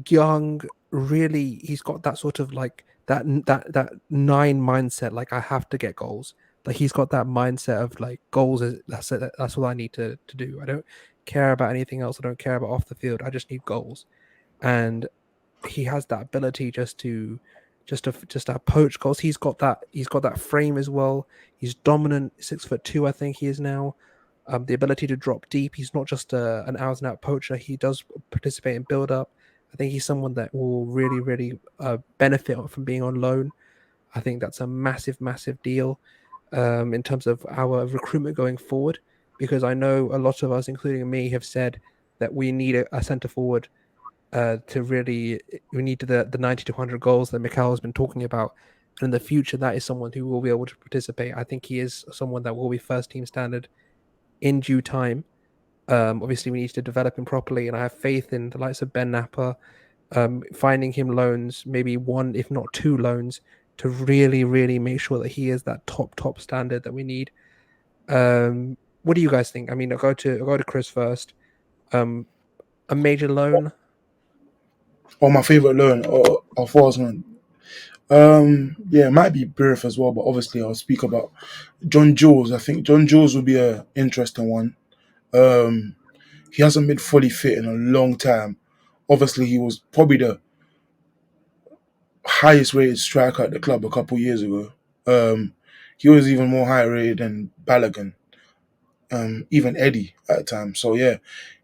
young. Really, he's got that sort of like that nine mindset. Like, I have to get goals. Like, he's got that mindset of like goals. That's it. That's what I need to do. I don't care about anything else. I don't care about off the field. I just need goals. And he has that ability just to poach goals. He's got that frame as well. He's dominant, 6'2", I think he is now. The ability to drop deep. He's not just an out and out poacher. He does participate in build up. I think he's someone that will really, really benefit from being on loan. I think that's a massive, massive deal in terms of our recruitment going forward, because I know a lot of us, including me, have said that we need a centre forward we need the 90 to 100 goals that Mikel has been talking about. And in the future, that is someone who will be able to participate. I think he is someone that will be first team standard in due time. Obviously, we need to develop him properly, and I have faith in the likes of Ben Napper, finding him loans, maybe one, if not two loans, to really, really make sure that he is that top standard that we need. What do you guys think? I mean, I'll go to Chris first. A major loan. My favourite loan, or far man. Yeah, it might be Biereth as well, but obviously I'll speak about John Jules. I think John Jules will be an interesting one. He hasn't been fully fit in a long time. Obviously, he was probably the highest rated striker at the club a couple years ago. He was even more high rated than Balogun, even Eddie at the time. So yeah,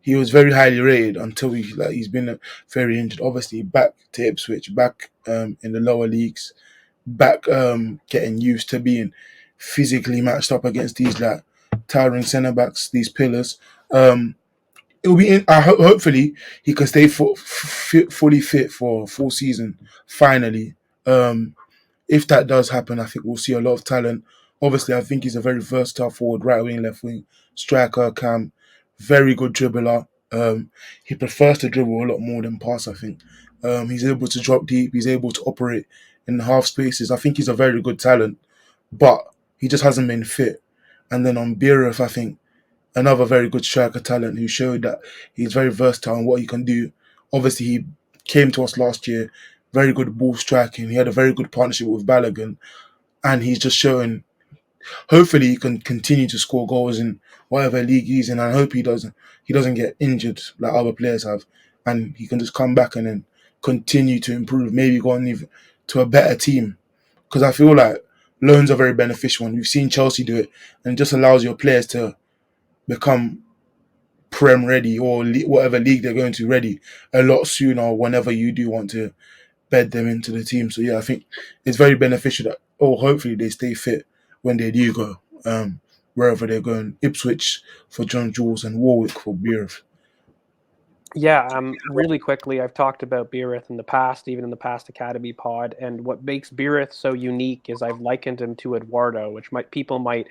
he was very highly rated until he's been very injured. Obviously, back to Ipswich, back in the lower leagues, back getting used to being physically matched up against these like towering centre backs, these pillars. It will be. Hopefully, he can stay fully fit for a full season. Finally, if that does happen, I think we'll see a lot of talent. Obviously, I think he's a very versatile forward, right wing, left wing, striker, cam, very good dribbler. He prefers to dribble a lot more than pass, I think. He's able to drop deep. He's able to operate in the half spaces. I think he's a very good talent, but he just hasn't been fit. And then on Biereth, I think another very good striker talent who showed that he's very versatile in what he can do. Obviously, he came to us last year, very good ball striking. He had a very good partnership with Balogun, and he's just showing. Hopefully, he can continue to score goals in whatever league he's in. I hope he doesn't get injured like other players have, and he can just come back and then continue to improve. Maybe go on even to a better team, because I feel like loans are very beneficial, and we've seen Chelsea do it, and it just allows your players to become Prem ready or whatever league they're going to ready a lot sooner whenever you do want to bed them into the team. So yeah, I think it's very beneficial that or hopefully they stay fit when they do go, wherever they're going. Ipswich for John Jules and Warwick for Biereth. Yeah, really quickly, I've talked about Biereth in the past, even in the past Academy pod, and what makes Biereth so unique is I've likened him to Eduardo, which people might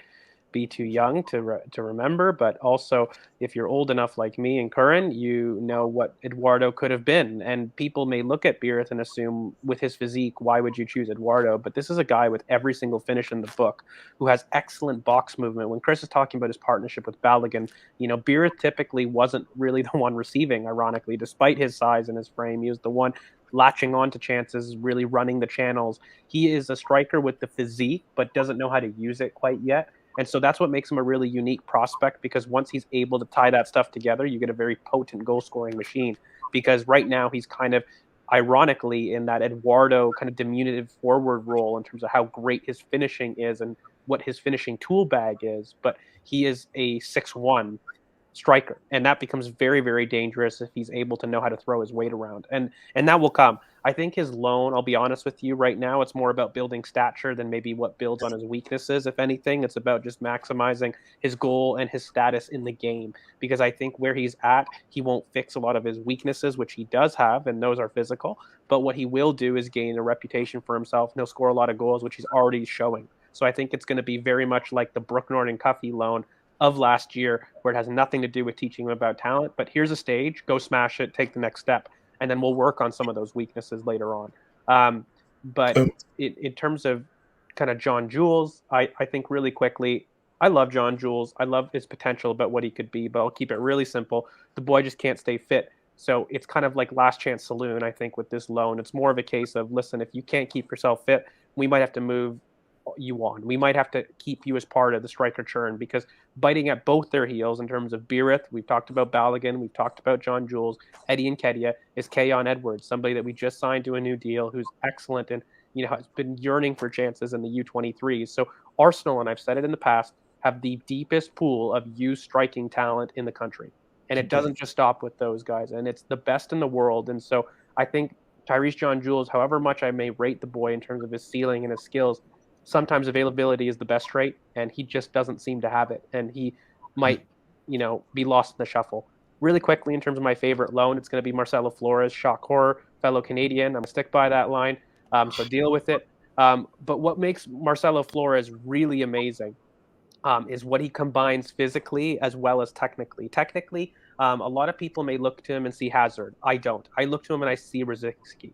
be too young to remember, but also if you're old enough like me and Curran, you know what Eduardo could have been. And people may look at Biereth and assume, with his physique, why would you choose Eduardo? But this is a guy with every single finish in the book who has excellent box movement. When Chris is talking about his partnership with Ballard, Biereth typically wasn't really the one receiving, ironically, despite his size and his frame. He was the one latching on to chances, really running the channels. He is a striker with the physique, but doesn't know how to use it quite yet. And so that's what makes him a really unique prospect, because once he's able to tie that stuff together, you get a very potent goal scoring machine. Because right now he's kind of ironically in that Eduardo kind of diminutive forward role in terms of how great his finishing is and what his finishing tool bag is. But he is a 6'1" striker, and that becomes very, very dangerous if he's able to know how to throw his weight around, and that will come. I think his loan, I'll be honest with you right now, it's more about building stature than maybe what builds on his weaknesses. If anything, it's about just maximizing his goal and his status in the game, because I think where he's at, he won't fix a lot of his weaknesses, which he does have, and those are physical. But what he will do is gain a reputation for himself, and he'll score a lot of goals, which he's already showing. So I think it's going to be very much like the Brooke, Norton, Cuffy loan of last year, where it has nothing to do with teaching him about talent, but here's a stage, go smash it, take the next step, and then we'll work on some of those weaknesses later on. But Um, in terms of kind of John Jules, I think really quickly, I love John Jules. I love his potential about what he could be, but I'll keep it really simple. The boy just can't stay fit. So it's kind of like last chance saloon, I think, with this loan. It's more of a case of, listen, if you can't keep yourself fit, we might have to move you on. We might have to keep you as part of the striker churn, because biting at both their heels in terms of Biereth, we've talked about Ballard, we've talked about John Jules, Eddie Nketiah, is Khayon Edwards, somebody that we just signed to a new deal who's excellent and has been yearning for chances in the U23s. So Arsenal, and I've said it in the past, have the deepest pool of youth striking talent in the country. And it doesn't just stop with those guys, and it's the best in the world. And so I think Tyrece John Jules, however much I may rate the boy in terms of his ceiling and his skills, sometimes availability is the best trait, and he just doesn't seem to have it, and he might be lost in the shuffle. Really quickly, in terms of my favorite loan, it's going to be Marcelo Flores, shock horror, fellow Canadian. I'm going to stick by that line, so deal with it. But what makes Marcelo Flores really amazing is what he combines physically as well as technically. Technically, a lot of people may look to him and see Hazard. I don't. I look to him and I see Rosicky.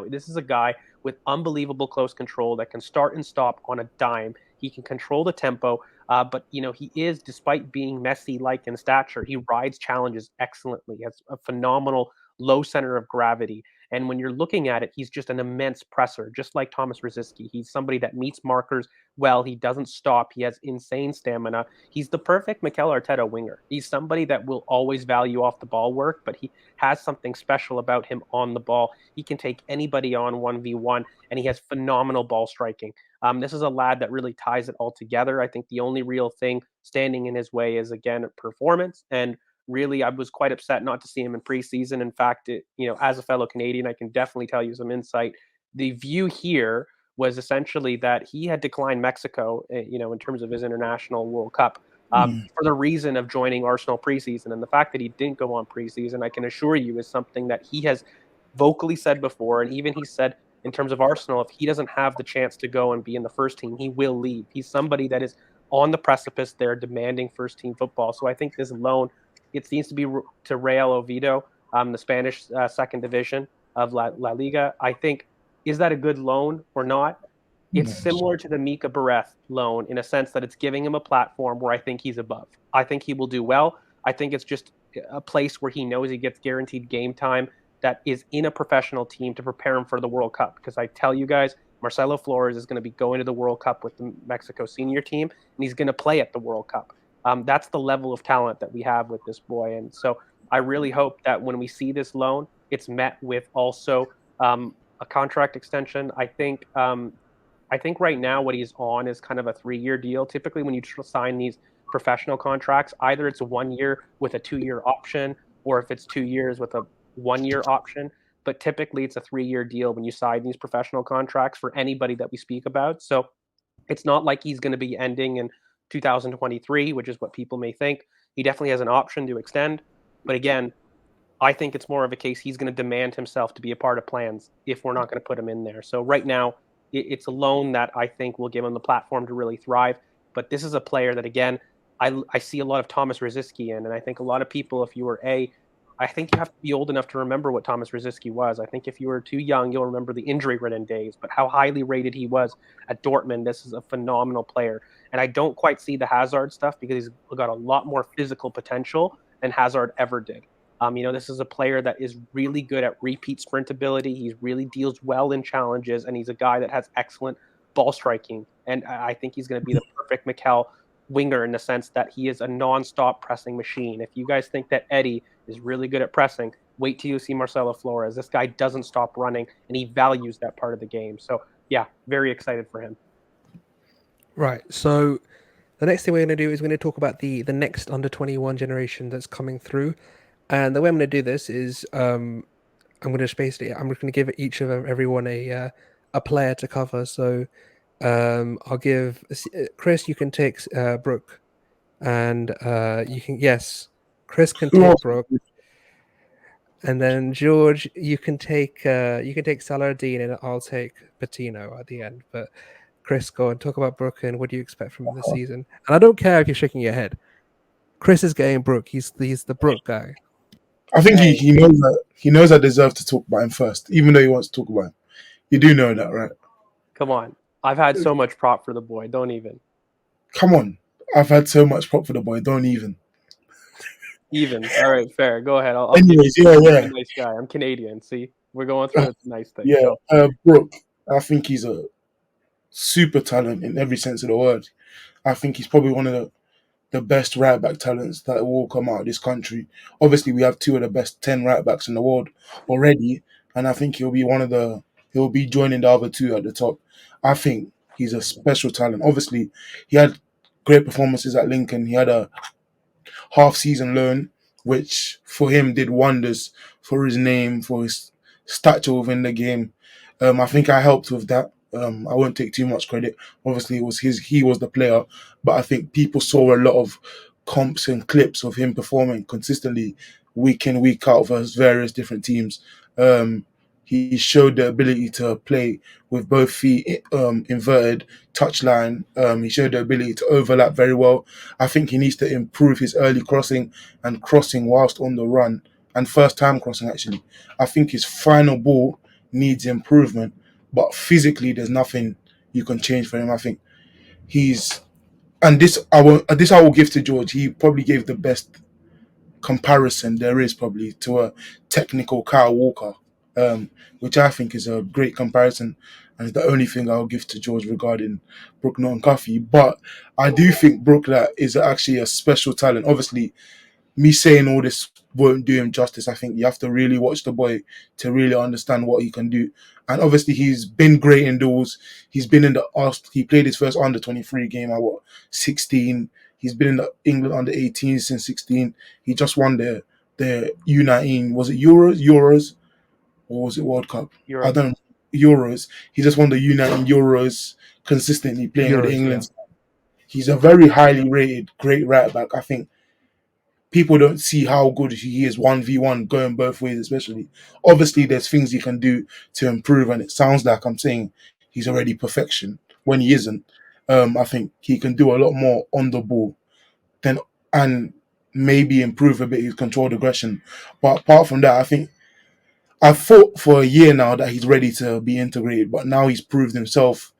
This is a guy with unbelievable close control that can start and stop on a dime. He can control the tempo, but he is, despite being Messi-like in stature, he rides challenges excellently. He has a phenomenal low center of gravity. And when you're looking at it, he's just an immense presser, just like Thomas Rosicky. He's somebody that meets markers well. He doesn't stop. He has insane stamina. He's the perfect Mikel Arteta winger. He's somebody that will always value off the ball work, but he has something special about him on the ball. He can take anybody on 1v1, and he has phenomenal ball striking. This is a lad that really ties it all together. I think the only real thing standing in his way is, again, performance. And really, I was quite upset not to see him in preseason. In fact, as a fellow Canadian, I can definitely tell you some insight. The view here was essentially that he had declined Mexico, in terms of his international World Cup, for the reason of joining Arsenal preseason. And the fact that he didn't go on preseason, I can assure you, is something that he has vocally said before. And even he said, in terms of Arsenal, if he doesn't have the chance to go and be in the first team, he will leave. He's somebody that is on the precipice there, demanding first team football. So I think this loan, it seems to be to Real Oviedo, the Spanish second division of La Liga. I think, is that a good loan or not? It's similar to the Mika Biereth loan in a sense that it's giving him a platform where I think he's above. I think he will do well. I think it's just a place where he knows he gets guaranteed game time that is in a professional team to prepare him for the World Cup. Because I tell you guys, Marcelo Flores is going to be going to the World Cup with the Mexico senior team, and he's going to play at the World Cup. That's the level of talent that we have with this boy. And so I really hope that when we see this loan, it's met with also a contract extension. I think right now what he's on is kind of a 3-year deal. Typically, when you sign these professional contracts, either it's a 1 year with a 2-year option, or if it's 2 years with a 1-year option. But typically, it's a 3-year deal when you sign these professional contracts for anybody that we speak about. So It's not like he's going to be ending in 2023, which is what people may think. He definitely has an option to extend. But again, I think it's more of a case he's going to demand himself to be a part of plans if we're not going to put him in there. So right now, it's a loan that I think will give him the platform to really thrive. But this is a player that, again, I see a lot of Thomas Rosicky in, and I think a lot of people, if you were I think you have to be old enough to remember what Thomas Rosicky was. I think if you were too young, you'll remember the injury-ridden days, but how highly rated he was at Dortmund. This is a phenomenal player. And I don't quite see the Hazard stuff because he's got a lot more physical potential than Hazard ever did. This is a player that is really good at repeat sprint ability. He really deals well in challenges, and he's a guy that has excellent ball striking. And I think he's going to be the perfect Mikel winger in the sense that he is a non-stop pressing machine. If you guys think that Eddie is really good at pressing, wait till you see Marcelo Flores. This guy doesn't stop running, and he values that part of the game. So, yeah, very excited for him. Right. So the next thing we're going to do is we're going to talk about the next under 21 generation that's coming through. And the way I'm going to do this is I'm going to give each of everyone a player to cover. So I'll give Chris. You can take Brooke, and Chris can take Brooke, and then George, you can take Salah Eddine, and I'll take Patino at the end. But Chris, go and talk about Brooke and what do you expect from him this season? And I don't care if you're shaking your head. Chris is getting Brooke. He's the Brooke guy. I think he knows I deserve to talk about him first, even though he wants to talk about him. You do know that, right? Come on. I've had so much prop for the boy. Don't even. Come on. I've had so much prop for the boy. Don't even. Even. All right, fair. Go ahead. Anyways, yeah. I'm a nice guy. I'm Canadian. See, we're going through this nice thing. Yeah, Brooke. I think he's a super talent in every sense of the word. I think he's probably one of the best right back talents that will come out of this country. Obviously, we have two of the best 10 right backs in the world already, and I think he'll be joining the other two at the top. I think he's a special talent. Obviously, he had great performances at Lincoln. He had a half-season loan, which for him did wonders for his name, for his stature within the game. I think I helped with that. I won't take too much credit. Obviously, he was the player, but I think people saw a lot of comps and clips of him performing consistently week in, week out versus various different teams. He showed the ability to play with both feet inverted, touchline. He showed the ability to overlap very well. I think he needs to improve his early crossing and crossing whilst on the run, and first time crossing actually. I think his final ball needs improvement, but physically there's nothing you can change for him. I think this I will give to George. He probably gave the best comparison there is probably to a technical Kyle Walker, which I think is a great comparison, and it's the only thing I'll give to George regarding Brooke Norton Cuffy. But I do think Brooke that is actually a special talent. Obviously, me saying all this won't do him justice. I think you have to really watch the boy to really understand what he can do. And obviously, he's been great indoors. He's been in he played his first under 23 game at 16. He's been in the England under 18 since 16. He just won the U19. Was it Euros, or was it World Cup? Euros. I don't know. Euros. He just won the U19 Euros consistently playing with England. Yeah. He's a very highly rated, great right back. I think people don't see how good he is 1v1 going both ways, especially. Obviously, there's things he can do to improve, and it sounds like I'm saying he's already perfection when he isn't. I think he can do a lot more on the ball and maybe improve a bit his controlled aggression. But apart from that, I think I've thought for a year now that he's ready to be integrated, but now he's proved himself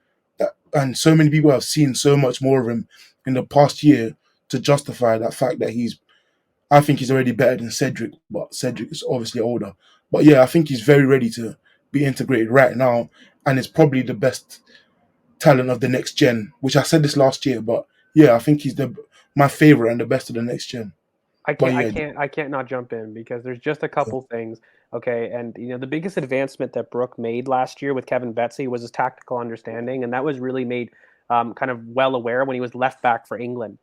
and so many people have seen so much more of him in the past year to justify that fact that I think he's already better than Cedric, but Cedric is obviously older. But yeah, I think he's very ready to be integrated right now, and is probably the best talent of the next gen, which I said this last year, but yeah, I think he's my favorite and the best of the next gen. I can't not jump in because there's just a couple things. Okay, and the biggest advancement that Brooke made last year with Kevin Betsy was his tactical understanding, and that was really made kind of well aware when he was left back for England.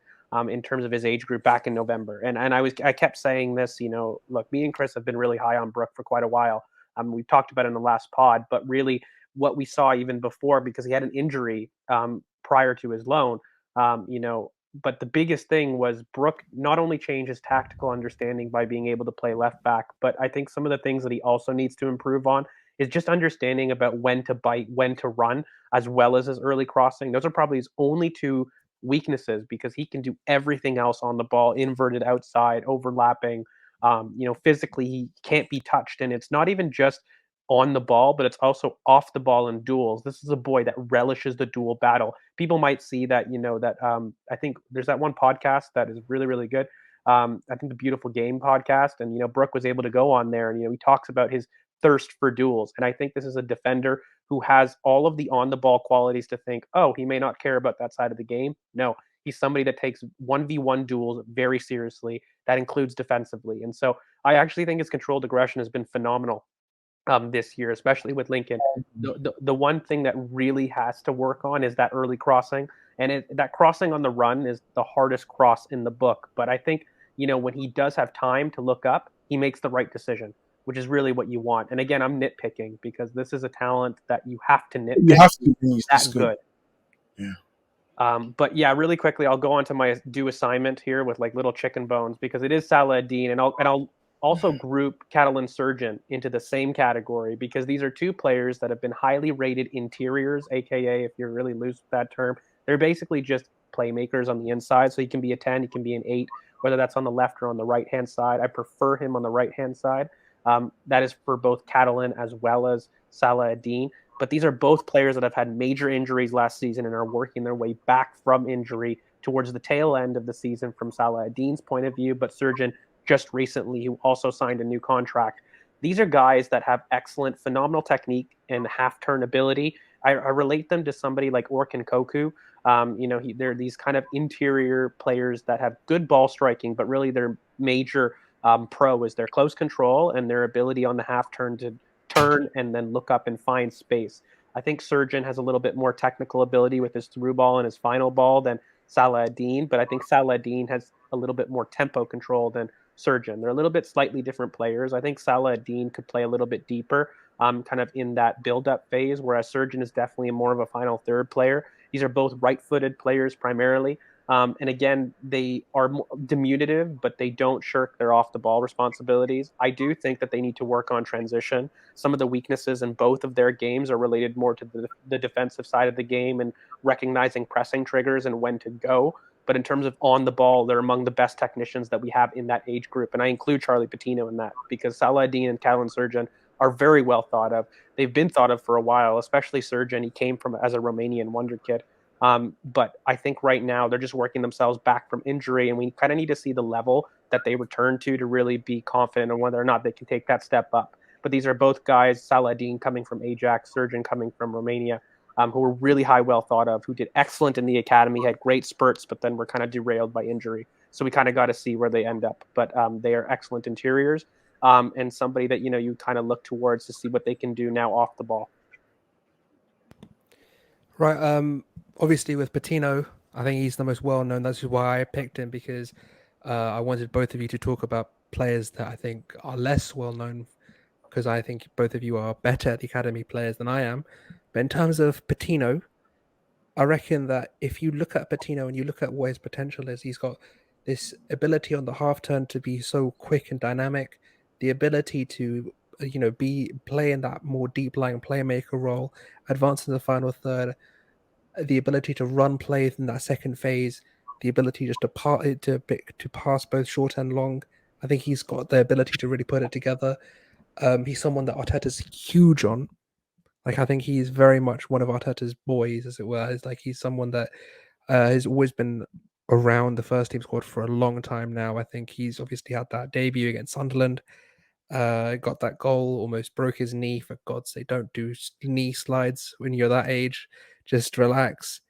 In terms of his age group back in November. And I kept saying this, look, me and Chris have been really high on Brooke for quite a while. We've talked about it in the last pod, but really what we saw even before, because he had an injury prior to his loan. But the biggest thing was Brooke not only changed his tactical understanding by being able to play left back, but I think some of the things that he also needs to improve on is just understanding about when to bite, when to run, as well as his early crossing. Those are probably his only two weaknesses, because he can do everything else on the ball, inverted outside, overlapping. Physically he can't be touched, and it's not even just on the ball, but it's also off the ball in duels. This is a boy that relishes the duel battle. People might see that, I think there's that one podcast that is really, really good. I think the Beautiful Game podcast, and, Brooke was able to go on there, and, he talks about his thirst for duels. And I think this is a defender who has all of the on the ball qualities to think, oh, he may not care about that side of the game. No, he's somebody that takes 1v1 duels very seriously. That includes defensively. And so I actually think his controlled aggression has been phenomenal this year, especially with Lincoln. The one thing that really has to work on is that early crossing, and that crossing on the run is the hardest cross in the book. But I think, when he does have time to look up, he makes the right decision, which is really what you want. And again, I'm nitpicking because this is a talent that you have to nitpick. You have to be that good. Yeah. But yeah, really quickly, I'll go on to my due assignment here with like little chicken bones, because it is Salah Eddine, and I'll also group Catalin Cirjan into the same category, because these are two players that have been highly rated interiors, aka, if you're really loose with that term, they're basically just playmakers on the inside. So he can be a 10, he can be an 8, whether that's on the left or on the right hand side. I prefer him on the right hand side. That is for both Catalin as well as Salah Eddine. But these are both players that have had major injuries last season and are working their way back from injury towards the tail end of the season from Salah Eddine's point of view. But Cirjan just recently, who also signed a new contract. These are guys that have excellent, phenomenal technique and half-turn ability. I relate them to somebody like Orkin Koku. They're these kind of interior players that have good ball striking, but really their major pro is their close control and their ability on the half-turn to turn and then look up and find space. I think Cirjan has a little bit more technical ability with his through ball and his final ball than Salah Eddine, but I think Salah Eddine has a little bit more tempo control than Cirjan. They're a little bit slightly different players. I think Salah Eddine could play a little bit deeper, kind of in that build-up phase, whereas Cirjan is definitely more of a final third player. These are both right-footed players primarily. And again, they are more diminutive, but they don't shirk their off-the-ball responsibilities. I do think that they need to work on transition. Some of the weaknesses in both of their games are related more to the defensive side of the game and recognizing pressing triggers and when to go. But in terms of on the ball, they're among the best technicians that we have in that age group. And I include Charlie Patino in that, because Salah Eddine and Catalin Cirjan are very well thought of. They've been thought of for a while, especially Cirjan. He came from as a Romanian wonder kid. But I think right now they're just working themselves back from injury, and we kind of need to see the level that they return to really be confident on whether or not they can take that step up. But these are both guys, Salah Eddine coming from Ajax, Cirjan coming from Romania, who were really well thought of, who did excellent in the academy, had great spurts, but then were kind of derailed by injury. So we kind of got to see where they end up. But they are excellent interiors, and somebody that, you kind of look towards to see what they can do now off the ball. Right. Obviously, with Patino, I think he's the most well-known. That's why I picked him, because I wanted both of you to talk about players that I think are less well-known, because I think both of you are better at the academy players than I am. But in terms of Patino, I reckon that if you look at Patino and you look at what his potential is, he's got this ability on the half turn to be so quick and dynamic, the ability to be playing that more deep lying playmaker role, advance in the final third, the ability to run plays in that second phase, the ability just to pass both short and long. I think he's got the ability to really put it together. He's someone that Arteta's huge on. Like, I think he's very much one of Arteta's boys, as it were. It's like he's someone that has always been around the first team squad for a long time now. I think he's obviously had that debut against Sunderland, got that goal, almost broke his knee. For God's sake, don't do knee slides when you're that age. Just relax.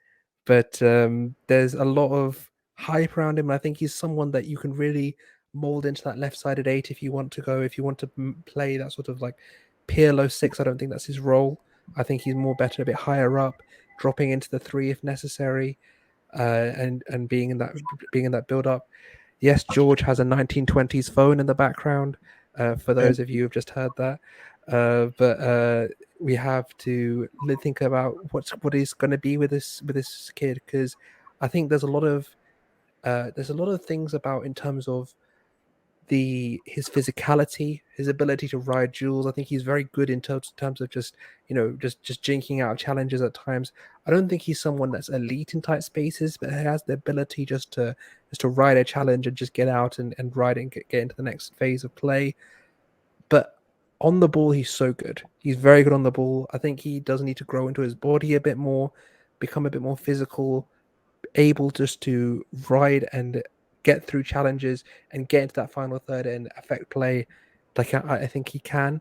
But there's a lot of hype around him. I think he's someone that you can really mold into that left-sided 8 if you want to go. If you want to play that sort of like Pirlo 6, I don't think that's his role. I think he's more better a bit higher up, dropping into the 3 if necessary, and being in that build-up. Yes, George has a 1920s phone in the background. For those of you who've just heard that, But we have to think about what is going to be with this kid, because I think there's a lot of things about in terms of his physicality, his ability to ride Jules. I think he's very good in terms of just just jinking out challenges at times. I don't think he's someone that's elite in tight spaces, but he has the ability just to ride a challenge and just get out and ride it and get into the next phase of play. But on the ball, he's so good. He's very good on the ball. I think he does need to grow into his body a bit more, become a bit more physical, able just to ride and get through challenges and get into that final third and affect play. Like I think he can.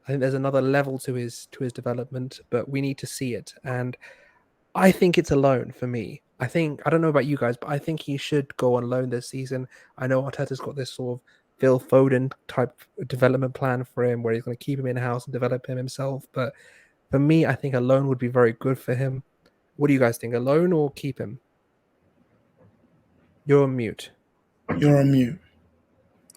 I think there's another level to his development, but we need to see it. And I think it's a loan for me. I don't know about you guys, but I think he should go on loan this season. I know Arteta's got this sort of Phil Foden type development plan for him, where he's going to keep him in house and develop him himself. But for me, I think a loan would be very good for him. What do you guys think? A loan or keep him? You're on mute. You're on mute.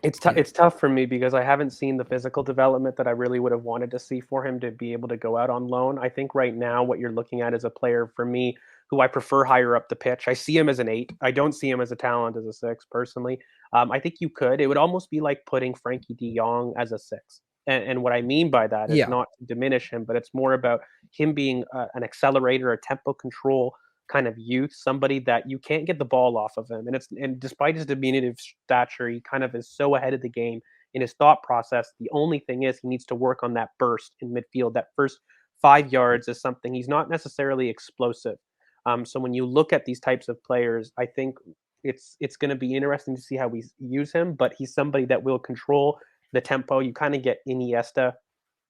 It's tough for me because I haven't seen the physical development that I really would have wanted to see for him to be able to go out on loan. I think right now what you're looking at is a player for me who I prefer higher up the pitch. I see him as an 8. I don't see him as a talent as a 6 personally. I think you could. It would almost be like putting Frankie de Jong as a 6. And what I mean by that is not to diminish him, but it's more about him being an accelerator, a tempo control kind of youth, somebody that you can't get the ball off of him. And despite his diminutive stature, he kind of is so ahead of the game in his thought process. The only thing is he needs to work on that burst in midfield. That first 5 yards is something he's not necessarily explosive. So when you look at these types of players, I think it's going to be interesting to see how we use him, but he's somebody that will control the tempo. You kind of get Iniesta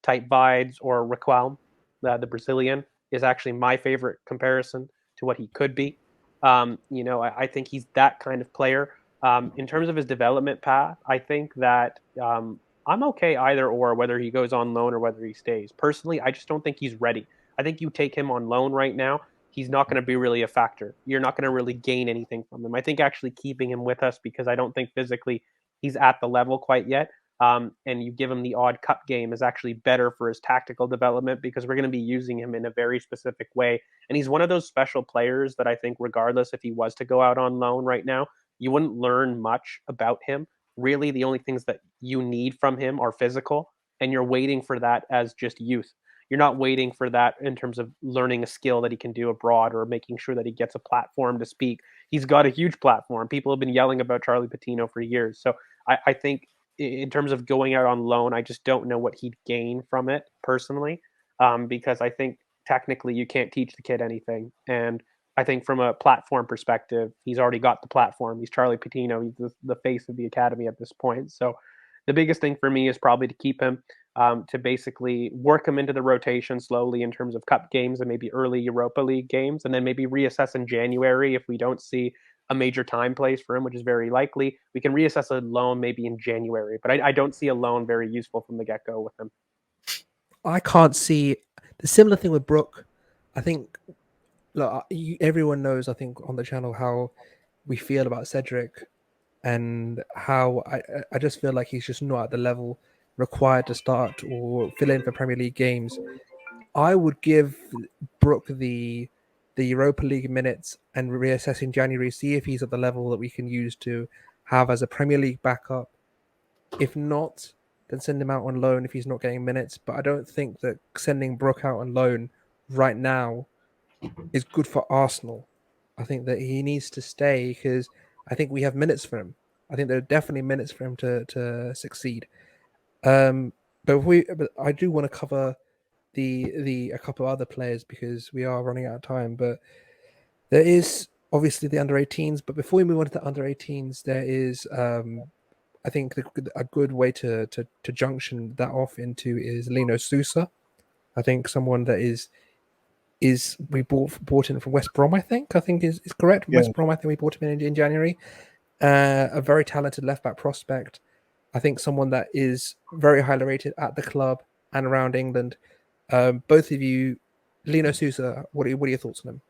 type vibes, or Raquel, the Brazilian, is actually my favorite comparison to what he could be. I think he's that kind of player. In terms of his development path, I think that I'm okay either or, whether he goes on loan or whether he stays. Personally, I just don't think he's ready. I think you take him on loan right now, he's not going to be really a factor. You're not going to really gain anything from him. I think actually keeping him with us, because I don't think physically he's at the level quite yet. And you give him the odd cup game is actually better for his tactical development, because we're going to be using him in a very specific way. And he's one of those special players that I think, regardless if he was to go out on loan right now, you wouldn't learn much about him. Really, the only things that you need from him are physical, and you're waiting for that as just youth. You're not waiting for that in terms of learning a skill that he can do abroad, or making sure that he gets a platform to speak. He's got a huge platform. People have been yelling about Charlie Patino for years. So I think in terms of going out on loan, I just don't know what he'd gain from it personally, because I think technically you can't teach the kid anything. And I think from a platform perspective, he's already got the platform. He's Charlie Patino. He's the face of the academy at this point. So the biggest thing for me is probably to keep him, to basically work him into the rotation slowly in terms of cup games and maybe early Europa League games, and then maybe reassess in January if we don't see a major time place for him, which is very likely. We can reassess a loan maybe in January, but I don't see a loan very useful from the get-go with him. I can't see the similar thing with Brooke. I think, look, everyone knows, I think, on the channel how we feel about Cedric, and how I just feel like he's just not at the level required to start or fill in for Premier League games. I would give Brooke the Europa League minutes and reassess in January, see if he's at the level that we can use to have as a Premier League backup. If not, then send him out on loan if he's not getting minutes. But I don't think that sending Brooke out on loan right now is good for Arsenal. I think that he needs to stay, because I think we have minutes for him. I think there are definitely minutes for him to succeed. But I do want to cover a couple of other players, because we are running out of time. But there is obviously the under 18s. But before we move on to the under 18s, there is I think a good way to junction that off into is Lino Sousa. I think someone that is we bought in from West Brom. I think is correct. Yeah. West Brom. I think we bought him in January. A very talented left back prospect. I think someone that is very highly rated at the club and around England. Both of you, Lino Sousa, what are your thoughts on him?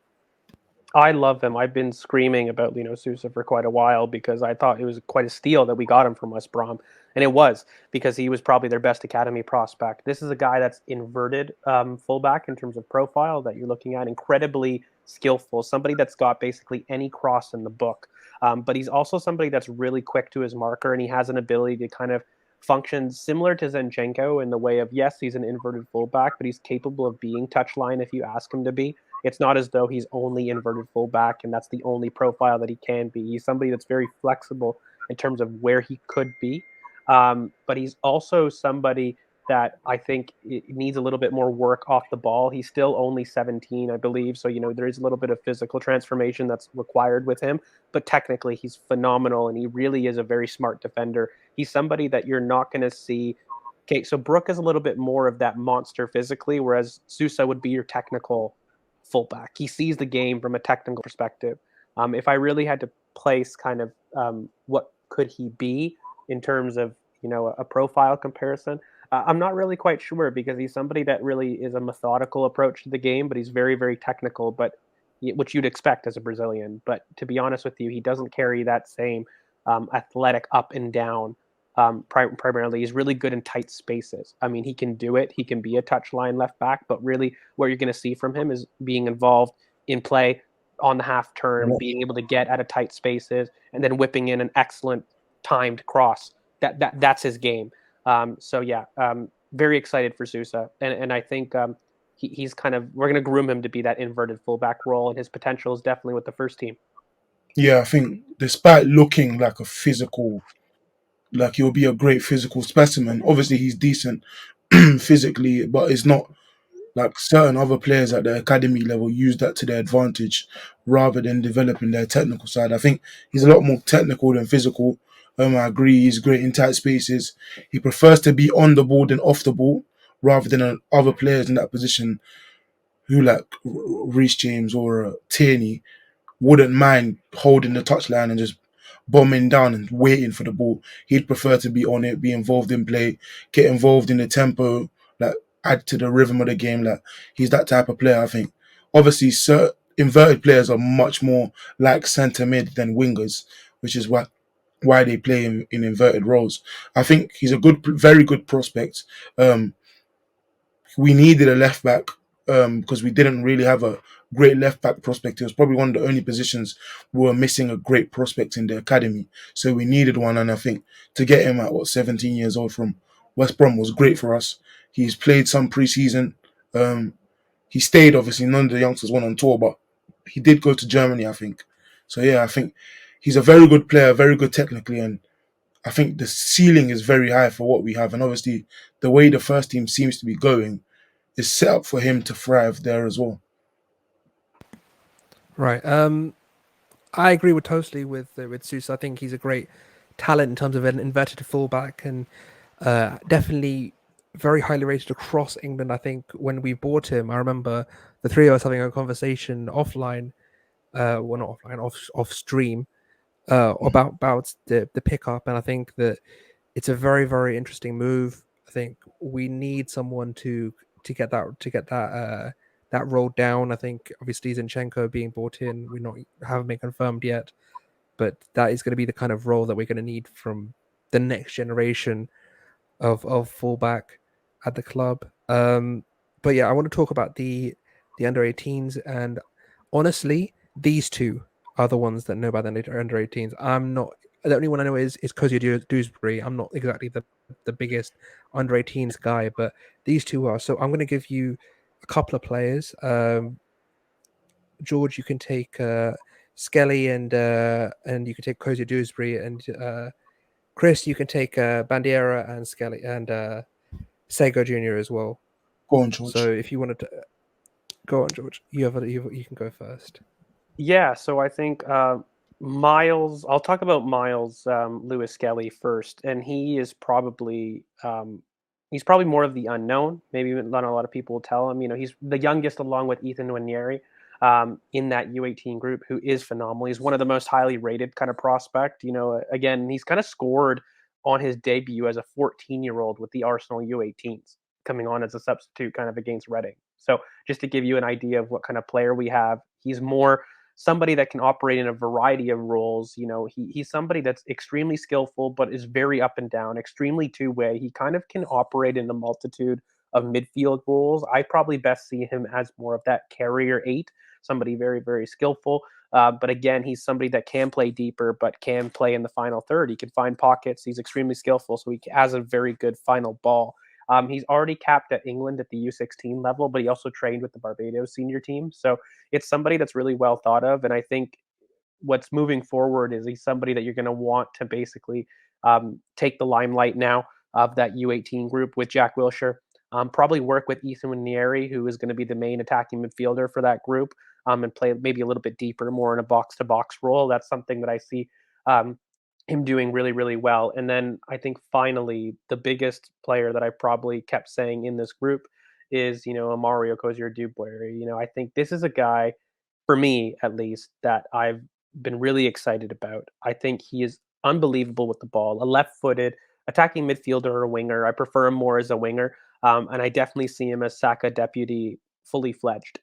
I love him. I've been screaming about Lino Sousa for quite a while because I thought it was quite a steal that we got him from West Brom. And it was, because he was probably their best academy prospect. This is a guy that's inverted fullback in terms of profile that you're looking at. Incredibly skillful. Somebody that's got basically any cross in the book. But he's also somebody that's really quick to his marker, and he has an ability to kind of function similar to Zinchenko in the way of, yes, he's an inverted fullback, but he's capable of being touchline if you ask him to be. It's not as though he's only inverted fullback and that's the only profile that he can be. He's somebody that's very flexible in terms of where he could be. But he's also somebody that I think needs a little bit more work off the ball. He's still only 17, I believe. So, there is a little bit of physical transformation that's required with him. But technically, he's phenomenal, and he really is a very smart defender. He's somebody that you're not going to see. Okay, so Brooke is a little bit more of that monster physically, whereas Sousa would be your technical fullback. He sees the game from a technical perspective. If I really had to place kind of what could he be in terms of a profile comparison, I'm not really quite sure, because he's somebody that really is a methodical approach to the game, but he's very, very technical, but which you'd expect as a Brazilian. But to be honest with you, he doesn't carry that same athletic up and down. Primarily, he's really good in tight spaces. I mean, he can do it. He can be a touchline left back, but really what you're going to see from him is being involved in play on the half turn, being able to get out of tight spaces, and then whipping in an excellent timed cross. That's his game. Very excited for Sousa, and I think he's kind of, we're going to groom him to be that inverted fullback role, and his potential is definitely with the first team. Yeah, I think despite looking like a physical, like he'll be a great physical specimen. Obviously, he's decent physically, but it's not like certain other players at the academy level use that to their advantage rather than developing their technical side. I think he's a lot more technical than physical. I agree, he's great in tight spaces. He prefers to be on the ball than off the ball rather than other players in that position who, like Reece James or Tierney, wouldn't mind holding the touchline and just bombing down and waiting for the ball. He'd prefer to be on it, be involved in play, get involved in the tempo, like add to the rhythm of the game. Like he's that type of player, I think. Obviously, inverted players are much more like centre mid than wingers, which is why they play in inverted roles. I think he's a very good prospect. We needed a left back because we didn't really have a great left back prospect. It was probably one of the only positions we were missing a great prospect in the academy. So we needed one, and I think to get him at 17 years old from West Brom was great for us. He's played some preseason. He stayed, obviously. None of the youngsters went on tour, but he did go to Germany, I think. So yeah, I think he's a very good player, very good technically, and I think the ceiling is very high for what we have. And obviously, the way the first team seems to be going is set up for him to thrive there as well. Right. I agree totally with Sousa. I think he's a great talent in terms of an inverted fullback, and definitely very highly rated across England. I think when we bought him, I remember the three of us having a conversation offline, well, not offline, off stream, about the pickup, and I think that it's a very, very interesting move. I think we need someone to get that role down. I think obviously Zinchenko being brought in, haven't been confirmed yet, but that is going to be the kind of role that we're going to need from the next generation of fullback at the club. But yeah, I want to talk about the under 18s, and honestly, these two are the ones that know about the under 18s. I'm not the only one I know is Cozier-Duberry. I'm not exactly the biggest under 18s guy, but these two are. So I'm going to give you a couple of players. George, you can take Skelly, and you can take Cozier-Duberry, and Chris, you can take Bandeira and Skelly and Sagoe Jr. as well. Go on, George. So if you wanted to go on, George, you can go first. Yeah, so I think Myles. I'll talk about Myles Lewis-Skelly first, and he's probably more of the unknown. Maybe not a lot of people will tell him. He's the youngest, along with Ethan Nwaneri, in that U18 group, who is phenomenal. He's one of the most highly rated kind of prospect. Again, he's kind of scored on his debut as a 14-year-old with the Arsenal U18s, coming on as a substitute kind of against Reading. So just to give you an idea of what kind of player we have, he's more somebody that can operate in a variety of roles. He's somebody that's extremely skillful, but is very up and down, extremely two-way. He kind of can operate in a multitude of midfield roles. I probably best see him as more of that carrier 8, somebody very, very skillful. But again, he's somebody that can play deeper, but can play in the final third. He can find pockets. He's extremely skillful, so he has a very good final ball. He's already capped at England at the U16 level, but he also trained with the Barbados senior team. So it's somebody that's really well thought of. And I think what's moving forward is he's somebody that you're going to want to basically take the limelight now of that U18 group with Jack Wilshere. Probably work with Ethan Nwaneri, who is going to be the main attacking midfielder for that group, and play maybe a little bit deeper, more in a box-to-box role. That's something that I see him doing really, really well. And then I think finally the biggest player that I probably kept saying in this group is, Amario Cozier-Duberry. I think this is a guy, for me at least, that I've been really excited about. I think he is unbelievable with the ball, a left-footed attacking midfielder or a winger. I prefer him more as a winger. And I definitely see him as Saka deputy fully fledged.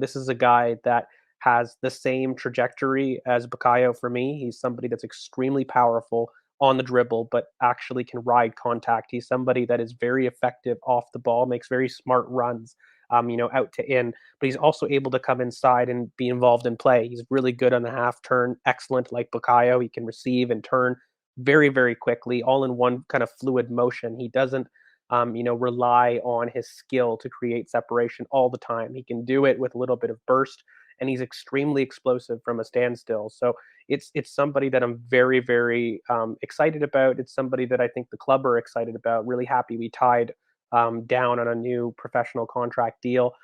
This is a guy that has the same trajectory as Bukayo for me. He's somebody that's extremely powerful on the dribble, but actually can ride contact. He's somebody that is very effective off the ball, makes very smart runs, out to in, but he's also able to come inside and be involved in play. He's really good on the half turn, excellent like Bukayo. He can receive and turn very, very quickly, all in one kind of fluid motion. He doesn't rely on his skill to create separation all the time. He can do it with a little bit of burst, and he's extremely explosive from a standstill. So it's somebody that I'm very, very excited about. It's somebody that I think the club are excited about. Really happy we tied down on a new professional contract deal,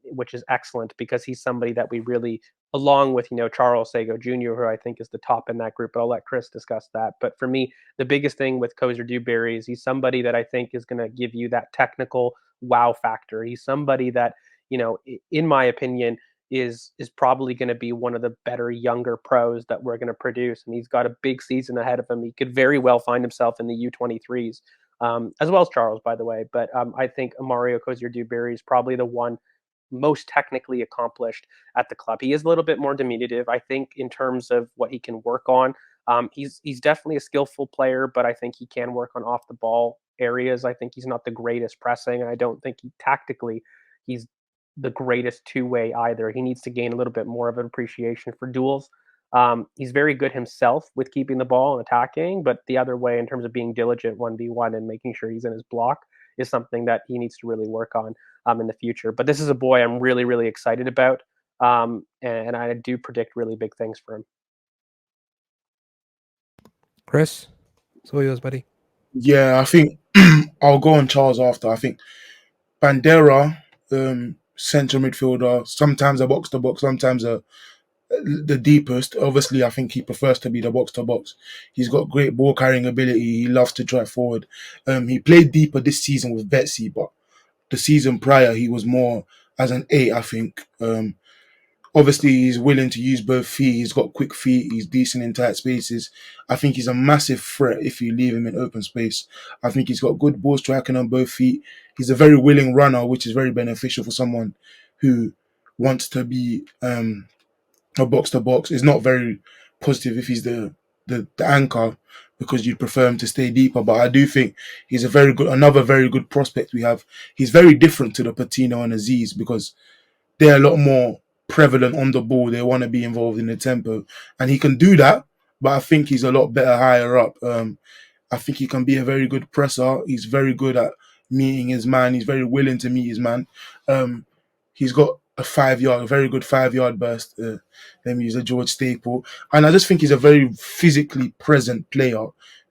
which is excellent because he's somebody that we really, along with Charles Sagoe Jr., who I think is the top in that group. But I'll let Chris discuss that. But for me, the biggest thing with Cozier-Duberry is he's somebody that I think is going to give you that technical wow factor. He's somebody that, in my opinion, is probably going to be one of the better younger pros that we're going to produce. And he's got a big season ahead of him. He could very well find himself in the U23s, as well as Charles, by the way. But I think Amario Cozier-Duberry is probably the one most technically accomplished at the club. He is a little bit more diminutive, I think, in terms of what he can work on. He's definitely a skillful player, but I think he can work on off the ball areas. I think he's not the greatest pressing. I don't think he's the greatest two-way either. He needs to gain a little bit more of an appreciation for duels. He's very good himself with keeping the ball and attacking, but the other way in terms of being diligent 1v1 and making sure he's in his block is something that he needs to really work on in the future. But this is a boy I'm really, really excited about, and I do predict really big things for him. Chris, it's all yours, buddy. Yeah, I think I'll go on Charles after. I think Bandeira, central midfielder, sometimes a box to box, sometimes the deepest. Obviously, I think he prefers to be the box to box. He's got great ball carrying ability. He loves to drive forward. He played deeper this season with Betsy, but the season prior he was more as an 8, I think. Obviously, he's willing to use both feet. He's got quick feet. He's decent in tight spaces. I think he's a massive threat if you leave him in open space. I think he's got good ball striking on both feet. He's a very willing runner, which is very beneficial for someone who wants to be a box to box. It's not very positive if he's the anchor, because you'd prefer him to stay deeper. But I do think he's another very good prospect we have. He's very different to the Patino and Aziz because they're a lot more prevalent on the ball. They want to be involved in the tempo, and he can do that. But I think he's a lot better higher up. I think he can be a very good presser. He's very good at meeting his man. He's very willing to meet his man. He's got a very good 5-yard burst. Let me use a George Staple. And I just think he's a very physically present player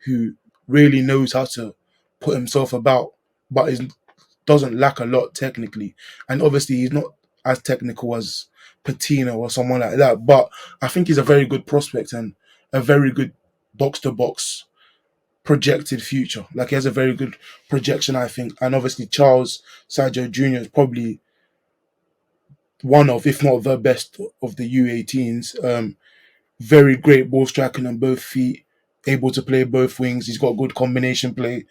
who really knows how to put himself about, but doesn't lack a lot technically. And obviously he's not as technical as Patino or someone like that. But I think he's a very good prospect and a very good box-to-box projected future. Like, he has a very good projection, I think. And obviously Charles Sagoe Jr. is probably one of, if not the best of the U18s. Very great ball striking on both feet, able to play both wings. He's got good combination play.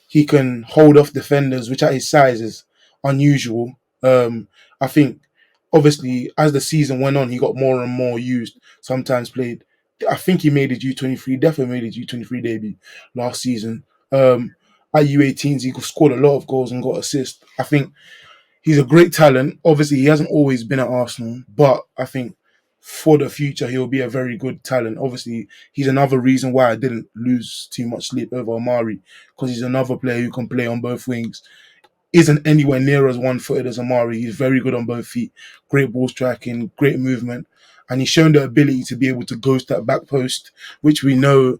He can hold off defenders, which at his size is unusual. I think obviously, as the season went on, he got more and more used. Sometimes played. I think he made his U23. Definitely made his U23 debut last season. At U18s, he scored a lot of goals and got assists. I think he's a great talent. Obviously, he hasn't always been at Arsenal, but I think for the future, he'll be a very good talent. Obviously, he's another reason why I didn't lose too much sleep over Omari, because he's another player who can play on both wings. Isn't anywhere near as one-footed as Amari. He's very good on both feet, great ball striking, great movement, and he's shown the ability to be able to ghost that back post, which we know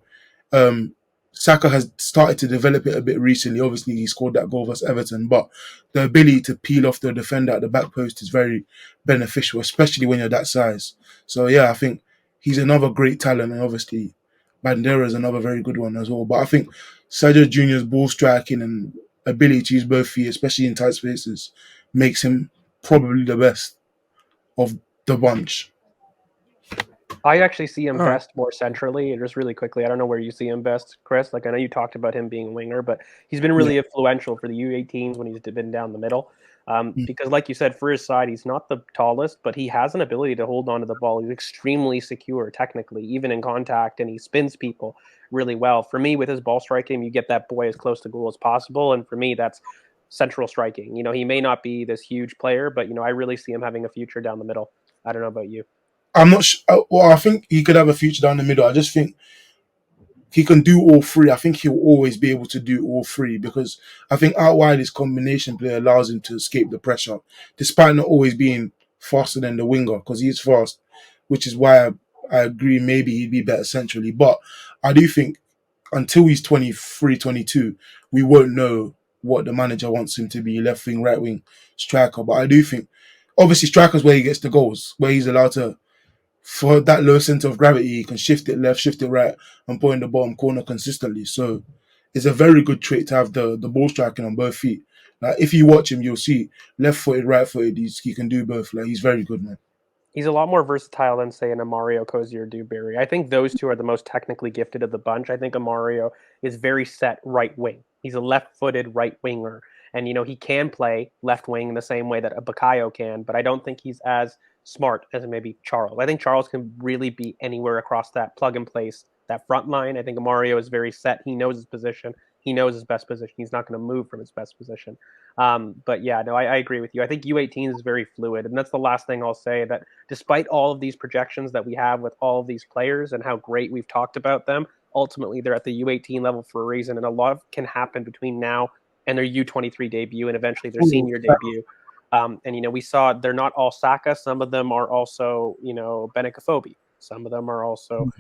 um, Saka has started to develop it a bit recently. Obviously, he scored that goal versus Everton, but the ability to peel off the defender at the back post is very beneficial, especially when you're that size. So yeah, I think he's another great talent, and obviously Bandeira is another very good one as well. But I think Sagoe Jr.'s ball striking and ability to use both feet, especially in tight spaces, makes him probably the best of the bunch. I actually see him All right. best more centrally. And just really quickly, I don't know where you see him best, Chris. Like I know you talked about him being a winger, but he's been really influential for the U18s when he's been down the middle. Because, like you said, for his side, he's not the tallest, but he has an ability to hold on to the ball. He's extremely secure technically, even in contact, and he spins people really well. For me, with his ball striking, you get that boy as close to goal as possible, and for me, that's central striking. He may not be this huge player, but I really see him having a future down the middle. I don't know about you. I'm not sure. Well, I think he could have a future down the middle. I just think he can do all three. I think he'll always be able to do all three because I think out wide his combination play allows him to escape the pressure, despite not always being faster than the winger because he is fast, which is why I agree maybe he'd be better centrally. But I do think until he's 23, 22, we won't know what the manager wants him to be, left wing, right wing, striker. But I do think, obviously, striker's where he gets the goals, where he's allowed to, for that low center of gravity, he can shift it left, shift it right, and put in the bottom corner consistently. So it's a very good trait to have the ball striking on both feet. Like if you watch him, you'll see left footed, right footed. He can do both. Like he's very good, man. He's a lot more versatile than, say, an Amario Cozier-Duberry. I think those two are the most technically gifted of the bunch. I think Amario is very set right wing. He's a left-footed right winger. And, he can play left wing in the same way that a Bukayo can, but I don't think he's as smart as maybe Charles. I think Charles can really be anywhere across that plug and place, that front line. I think Amario is very set. He knows his position. He knows his best position. He's not going to move from his best position. But yeah, no, I agree with you. I think U18 is very fluid. And that's the last thing I'll say, that despite all of these projections that we have with all of these players and how great we've talked about them, ultimately they're at the U18 level for a reason. And a lot can happen between now and their U23 debut and eventually their senior debut. And we saw they're not all Saka. Some of them are also, Benekafobi. Some of them are also,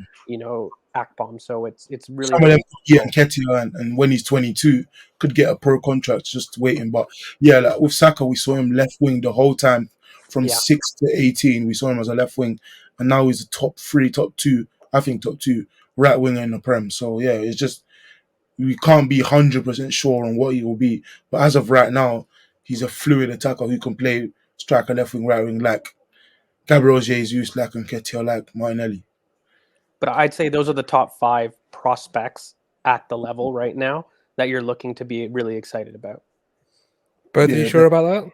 Akpom. So it's really Some of them, yeah, and Ketia, and when he's 22, could get a pro contract just waiting. But yeah, like with Saka, we saw him left wing the whole time from 6 to 18. We saw him as a left wing, and now he's a top 3, top 2, I think top 2 right winger in the Prem. So yeah, it's just we can't be 100% sure on what he will be. But as of right now, he's a fluid attacker who can play striker, left wing, right wing, like Gabriel Jesus, like Nketiah, like Martinelli. But I'd say those are the top 5 prospects at the level right now that you're looking to be really excited about. Both of you sure about that?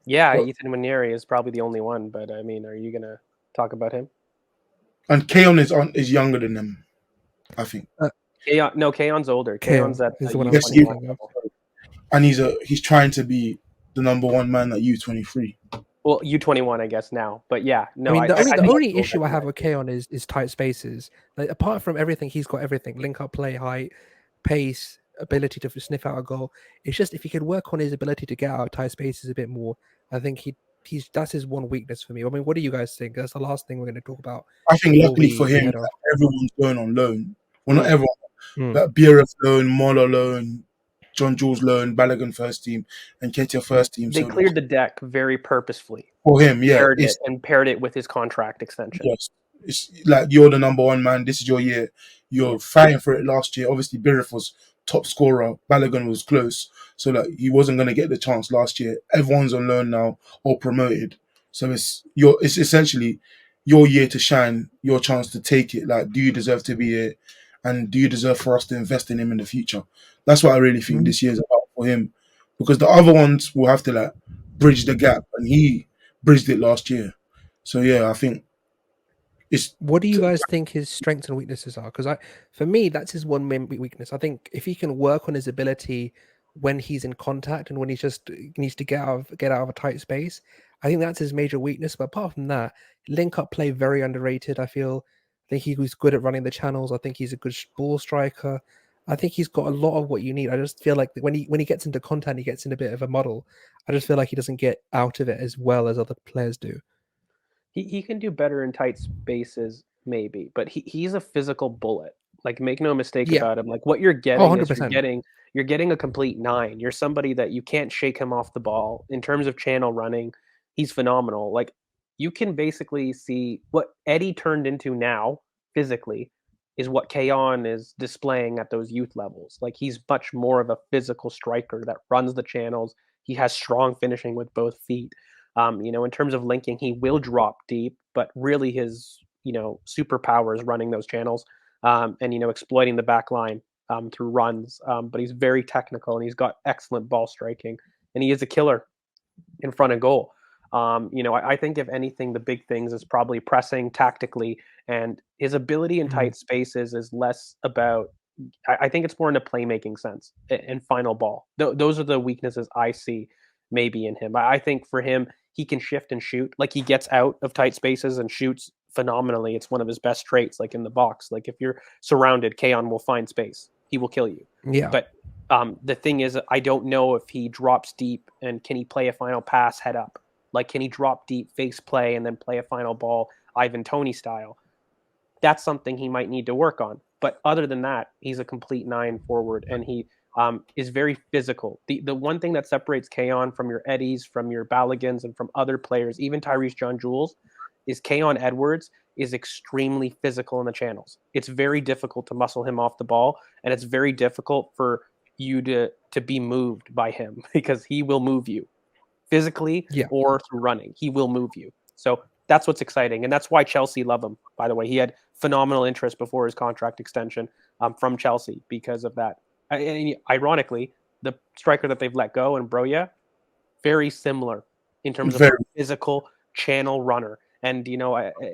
Yeah, Ethan Nwaneri is probably the only one, but I mean, are you going to talk about him? And Khayon is younger than them, I think. Khayon's older. Khayon's at is the one and he's trying to be the number one man at U23. Well, U21, I guess now, but yeah, no. I mean, the only issue I have with Khayon is tight spaces. Like apart from everything, he's got everything: link up, play, height, pace, ability to sniff out a goal. It's just if he could work on his ability to get out of tight spaces a bit more, I think that's his one weakness for me. I mean, what do you guys think? That's the last thing we're going to talk about. I think luckily for him, everyone's going on loan. Well, not everyone. But Biereth loan, Molo loan, John Jules loan, Balogun first team, and Ketia first team. They cleared the deck very purposefully for him. Yeah, paired it with his contract extension. Yes, it's like you're the number one man. This is your year. You're fighting for it last year. Obviously, Biereth was top scorer. Balogun was close, so like he wasn't going to get the chance last year. Everyone's on loan now or promoted, so it's essentially your year to shine, your chance to take it. Like, do you deserve to be here? And do you deserve for us to invest in him in the future? That's what I really think this year is about for him. Because the other ones will have to bridge the gap, and he bridged it last year. So yeah, I think it's What do you guys think his strengths and weaknesses are? Because for me, that's his one main weakness. I think if he can work on his ability when he's in contact and when he needs to get out of a tight space, I think that's his major weakness. But apart from that, link up play very underrated. I think he was good at running the channels. I think he's a good ball striker. I think he's got a lot of what you need. I just feel like when he gets into contact, he gets in a bit of a muddle. I just feel like he doesn't get out of it as well as other players do. He can do better in tight spaces, maybe, but he's a physical bullet. Like, make no mistake Yeah. about him. Like, what you're Oh, getting is 100%. you're getting a complete 9. You're somebody that you can't shake him off the ball. In terms of channel running, he's phenomenal. Like, you can basically see what Eddie turned into now physically is what Khayon is displaying at those youth levels. Like, he's much more of a physical striker that runs the channels. He has strong finishing with both feet. In terms of linking, he will drop deep, but really his, superpower is running those channels, and, exploiting the back line through runs. But he's very technical and he's got excellent ball striking, and he is a killer in front of goal. I think if anything, the big things is probably pressing tactically, and his ability in tight spaces is less about. I think it's more in a playmaking sense and final ball. Those are the weaknesses I see maybe in him. I think for him, he can shift and shoot. Like, he gets out of tight spaces and shoots phenomenally. It's one of his best traits. Like, in the box, like if you're surrounded, Khayon will find space. He will kill you. Yeah. But the thing is, I don't know if he drops deep and can he play a final pass head up? Like, can he drop deep, face play, and then play a final ball Ivan Toney style? That's something he might need to work on. But other than that, he's a complete 9 forward, and he is very physical. The one thing that separates Khayon from your Eddies, from your Balligans, and from other players, even Tyrece John Jules, is Khayon Edwards is extremely physical in the channels. It's very difficult to muscle him off the ball, and it's very difficult for you to be moved by him because he will move you physically or through running. He will move you. So that's what's exciting, and that's why Chelsea love him. By the way, he had phenomenal interest before his contract extension from Chelsea because of that. And ironically, the striker that they've let go, and Broya, very similar in terms of a physical channel runner. And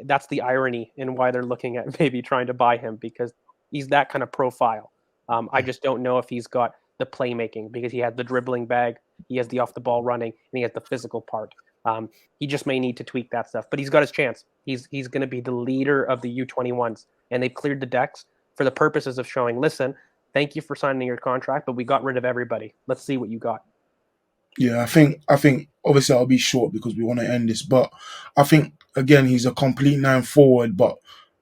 that's the irony in why they're looking at maybe trying to buy him, because he's that kind of profile. I just don't know if he's got the playmaking, because he has the dribbling bag, he has the off the ball running, and he has the physical part. He just may need to tweak that stuff, but he's got his chance. He's going to be the leader of the U21s, and they've cleared the decks for the purposes of showing, listen, thank you for signing your contract, but we got rid of everybody. Let's see what you got. Yeah, I think obviously I'll be short because we want to end this, but I think again he's a complete 9 forward, but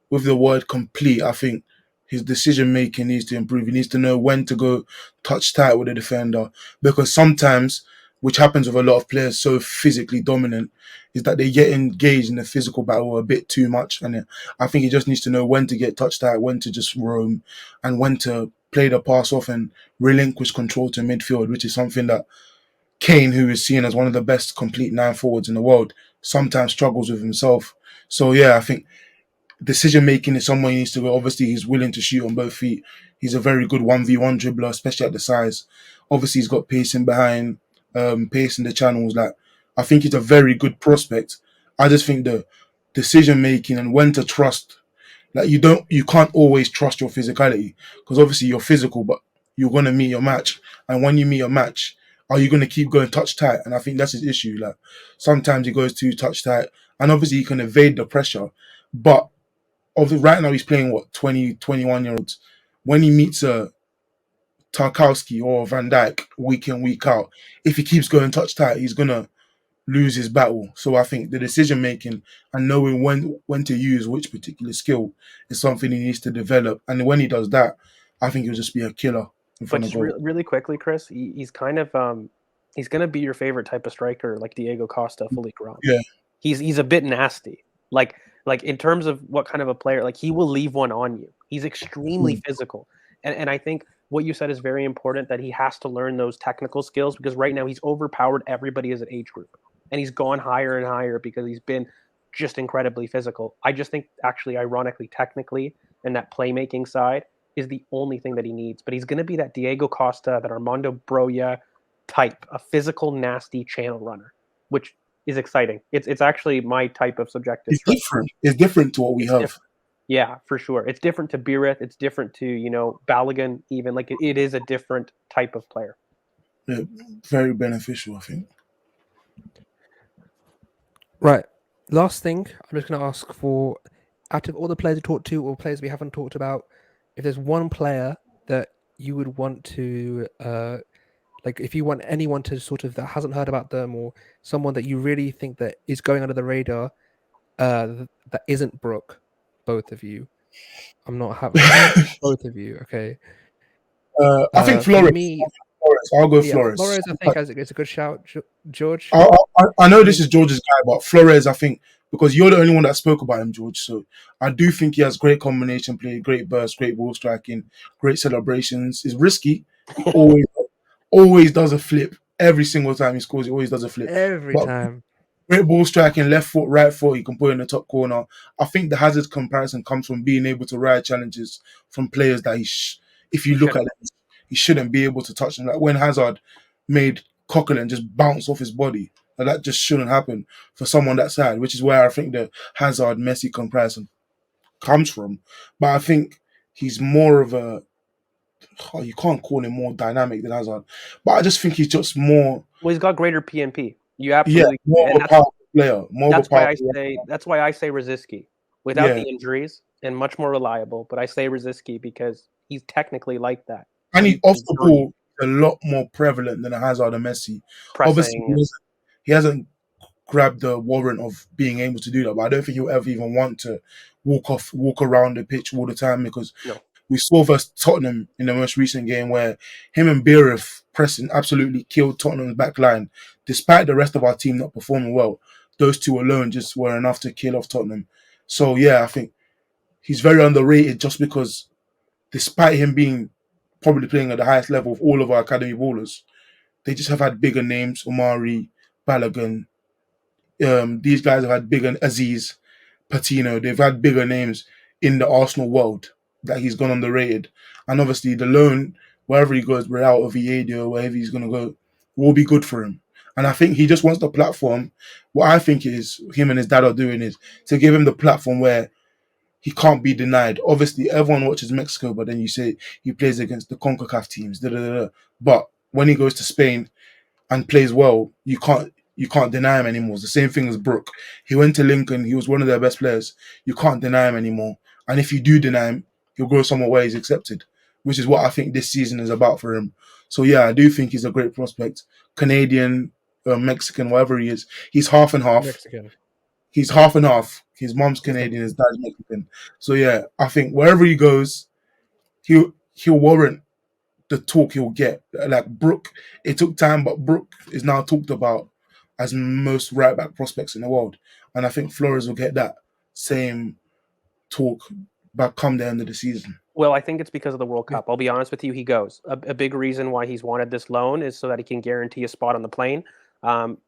with the word complete, I think his decision making needs to improve. He needs to know when to go touch tight with the defender, because sometimes, which happens with a lot of players so physically dominant, is that they get engaged in the physical battle a bit too much, and I think he just needs to know when to get touch tight, when to just roam, and when to play the pass off and relinquish control to midfield, which is something that Kane, who is seen as one of the best complete 9 forwards in the world, sometimes struggles with himself. So yeah, I think decision making is somewhere he needs to go. Obviously, he's willing to shoot on both feet. He's a very good 1v1 dribbler, especially at the size. Obviously, he's got pace in behind, pace in the channels. Like, I think he's a very good prospect. I just think the decision making and when to trust, like you can't always trust your physicality, because obviously you're physical, but you're gonna meet your match. And when you meet your match, are you gonna keep going touch tight? And I think that's his issue. Like, sometimes he goes too touch tight, and obviously he can evade the pressure. But right now he's playing 20, 21 year olds. When he meets a Tarkowski or Van Dijk week in, week out, if he keeps going touch tight, he's gonna lose his battle. So I think the decision making and knowing when to use which particular skill is something he needs to develop. And when he does that, I think he'll just be a killer in But front of just goal. really quickly, Chris, he's kind of he's going to be your favorite type of striker, like Diego Costa, fully grown. Yeah. He's a bit nasty, like in terms of what kind of a player. Like, he will leave one on you. He's extremely physical, and I think what you said is very important, that he has to learn those technical skills, because right now he's overpowered everybody as an age group, and he's gone higher and higher because he's been just incredibly physical. I just think, actually, ironically, technically, and that playmaking side is the only thing that he needs. But he's going to be that Diego Costa, that Armando Broya type, a physical, nasty channel runner. which is exciting. It's actually my type of subjective. It's different. It's different to what we have. Different. Yeah, for sure. It's different to Biereth. It's different to, Balogun even. Like, it is a different type of player. Yeah, very beneficial, I think. Right. Last thing, I'm just going to ask for, out of all the players we talked to or players we haven't talked about, if there's one player that you would want to, if you want anyone to sort of that hasn't heard about them, or someone that you really think that is going under the radar, that isn't Brooke, both of you. I'm not having both of you. Okay. I think For Flores. me, I'll go yeah, Flores. Flores, I think it's a good shout, George. I know this is George's guy, but Flores, I think, because you're the only one that spoke about him, George. So I do think he has great combination play, great burst, great ball striking, great celebrations. He's risky. He always does a flip. Every single time he scores, he always does a flip. Every time. Great ball striking, left foot, right foot, he can put in the top corner. I think the Hazard comparison comes from being able to ride challenges from players that if you look at them, he shouldn't be able to touch them. Like when Hazard made Coquelin just bounce off his body, that just shouldn't happen for someone that side, which is where I think the Hazard-Messi comparison comes from. But I think he's more of you can't call him more dynamic than Hazard, but I just think he's just more. Well, he's got greater PNP. You absolutely, more of a powerful player. That's why I say Rosicky without the injuries and much more reliable. But I say Rosicky because he's technically like that. And he off the ball a lot more prevalent than a Hazard and Messi. Pressing. Obviously, he hasn't grabbed the warrant of being able to do that, but I don't think he'll ever even want to walk around the pitch all the time, because we saw versus Tottenham in the most recent game where him and Biereth pressing absolutely killed Tottenham's back line. Despite the rest of our team not performing well, those two alone just were enough to kill off Tottenham. So, yeah, I think he's very underrated just because despite him being probably playing at the highest level of all of our academy ballers, they just have had bigger names. Omari, Balogun, these guys have had bigger, Aziz, Patino. They've had bigger names in the Arsenal world that he's gone underrated. And obviously the loan, wherever he goes, Real or Viedo or wherever he's going to go, will be good for him. And I think he just wants the platform. What I think is him and his dad are doing is to give him the platform where he can't be denied. Obviously, everyone watches Mexico, but then you say he plays against the CONCACAF teams. But when he goes to Spain and plays well, you can't deny him anymore. It's the same thing as Brooke. He went to Lincoln. He was one of their best players. You can't deny him anymore. And if you do deny him, he'll go somewhere where he's accepted, which is what I think this season is about for him. So, yeah, I do think he's a great prospect. Canadian, Mexican, whatever he is. He's half and half. Mexican. He's half and half. His mom's Canadian, his dad's Mexican. So, yeah, I think wherever he goes, he'll warrant the talk he'll get. Like Brooke, it took time, but Brooke is now talked about as most right-back prospects in the world. And I think Flores will get that same talk back come the end of the season. Well, I think it's because of the World Cup. I'll be honest with you, he goes. A big reason why he's wanted this loan is so that he can guarantee a spot on the plane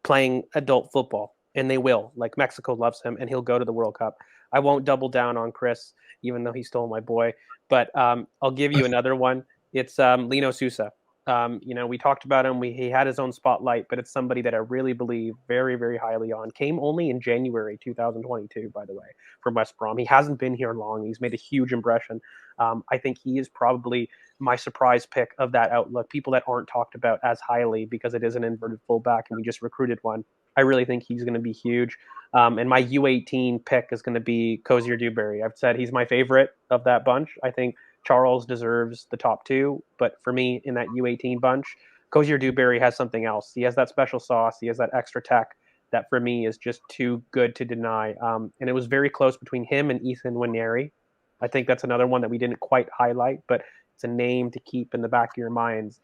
playing adult football. And they will. Like, Mexico loves him, and he'll go to the World Cup. I won't double down on Chris, even though he stole my boy. But I'll give you another one. It's Lino Sousa. We talked about him. He had his own spotlight, but it's somebody that I really believe very, very highly on. Came only in January 2022, by the way, from West Brom. He hasn't been here long. He's made a huge impression. I think he is probably my surprise pick of that outlook. People that aren't talked about as highly because it is an inverted fullback and we just recruited one. I really think he's going to be huge. And my U18 pick is going to be Cozier-Duberry. I've said he's my favorite of that bunch. I think Charles deserves the top two, but for me, in that U18 bunch, Cozier-Duberry has something else. He has that special sauce. He has that extra tech that for me is just too good to deny. And it was very close between him and Nwaneri. I think that's another one that we didn't quite highlight, but it's a name to keep in the back of your minds.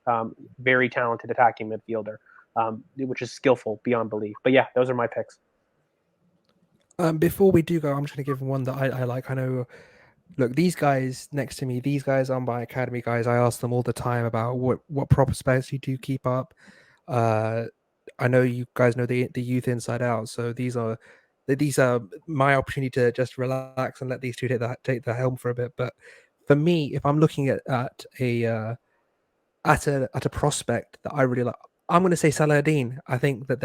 Very talented attacking midfielder, which is skillful beyond belief. But yeah, those are my picks. Before we do go, I'm just going to give one that I like. I know, look, these guys next to me, these guys are my academy guys. I ask them all the time about what prospects you do keep up. I know you guys know the youth inside out, so these are my opportunity to just relax and let these two take the helm for a bit. But for me, if I'm looking at a prospect that I really like, I'm going to say Salah Eddine. I think that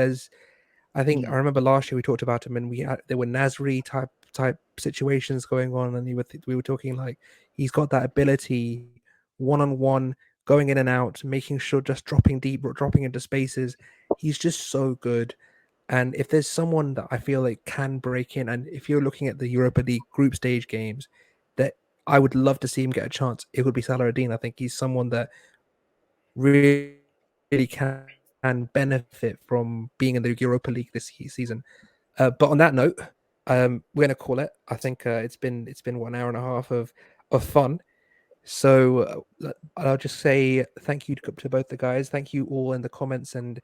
I think I remember last year we talked about him, and there were Nasri type situations going on, and we were talking like he's got that ability, one-on-one, going in and out, making sure, just dropping deep, dropping into spaces. He's just so good. And if there's someone that I feel like can break in, and if you're looking at the Europa League group stage games, that I would love to see him get a chance, it would be Salah Eddine. I think he's someone that really can benefit from being in the Europa League this season. But on that note, we're gonna call it. I think it's been 1 hour and a half of fun. So I'll just say thank you to both the guys. Thank you all in the comments and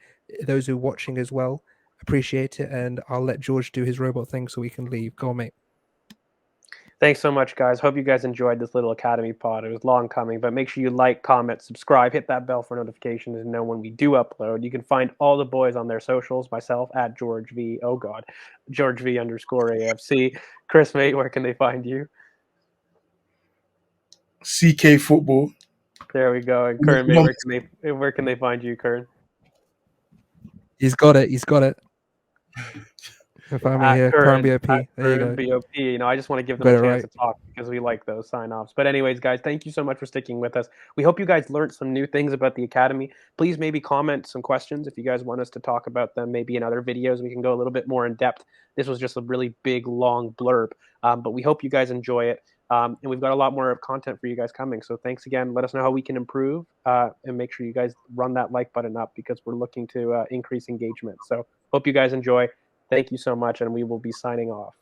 those who are watching as well. Appreciate it. And I'll let George do his robot thing so we can leave. Go on, mate. Thanks so much, guys. Hope you guys enjoyed this little Academy pod. It was long coming, but make sure you like, comment, subscribe, hit that bell for notifications to know when we do upload. You can find all the boys on their socials, myself at George V. Oh, God. George V _ AFC. Chris, mate, where can they find you? CK Football. There we go. And Kern, mate, where can they find you, Kern? He's got it. He's got it. Find me here. Kern BoP. There you go. BoP. You know, I just want to give them a chance to talk because we like those sign-offs. But anyways, guys, thank you so much for sticking with us. We hope you guys learned some new things about the Academy. Please maybe comment some questions if you guys want us to talk about them. Maybe in other videos we can go a little bit more in depth. This was just a really big, long blurb. But we hope you guys enjoy it. And we've got a lot more of content for you guys coming. So thanks again. Let us know how we can improve and make sure you guys run that like button up because we're looking to increase engagement. So hope you guys enjoy. Thank you so much, and we will be signing off.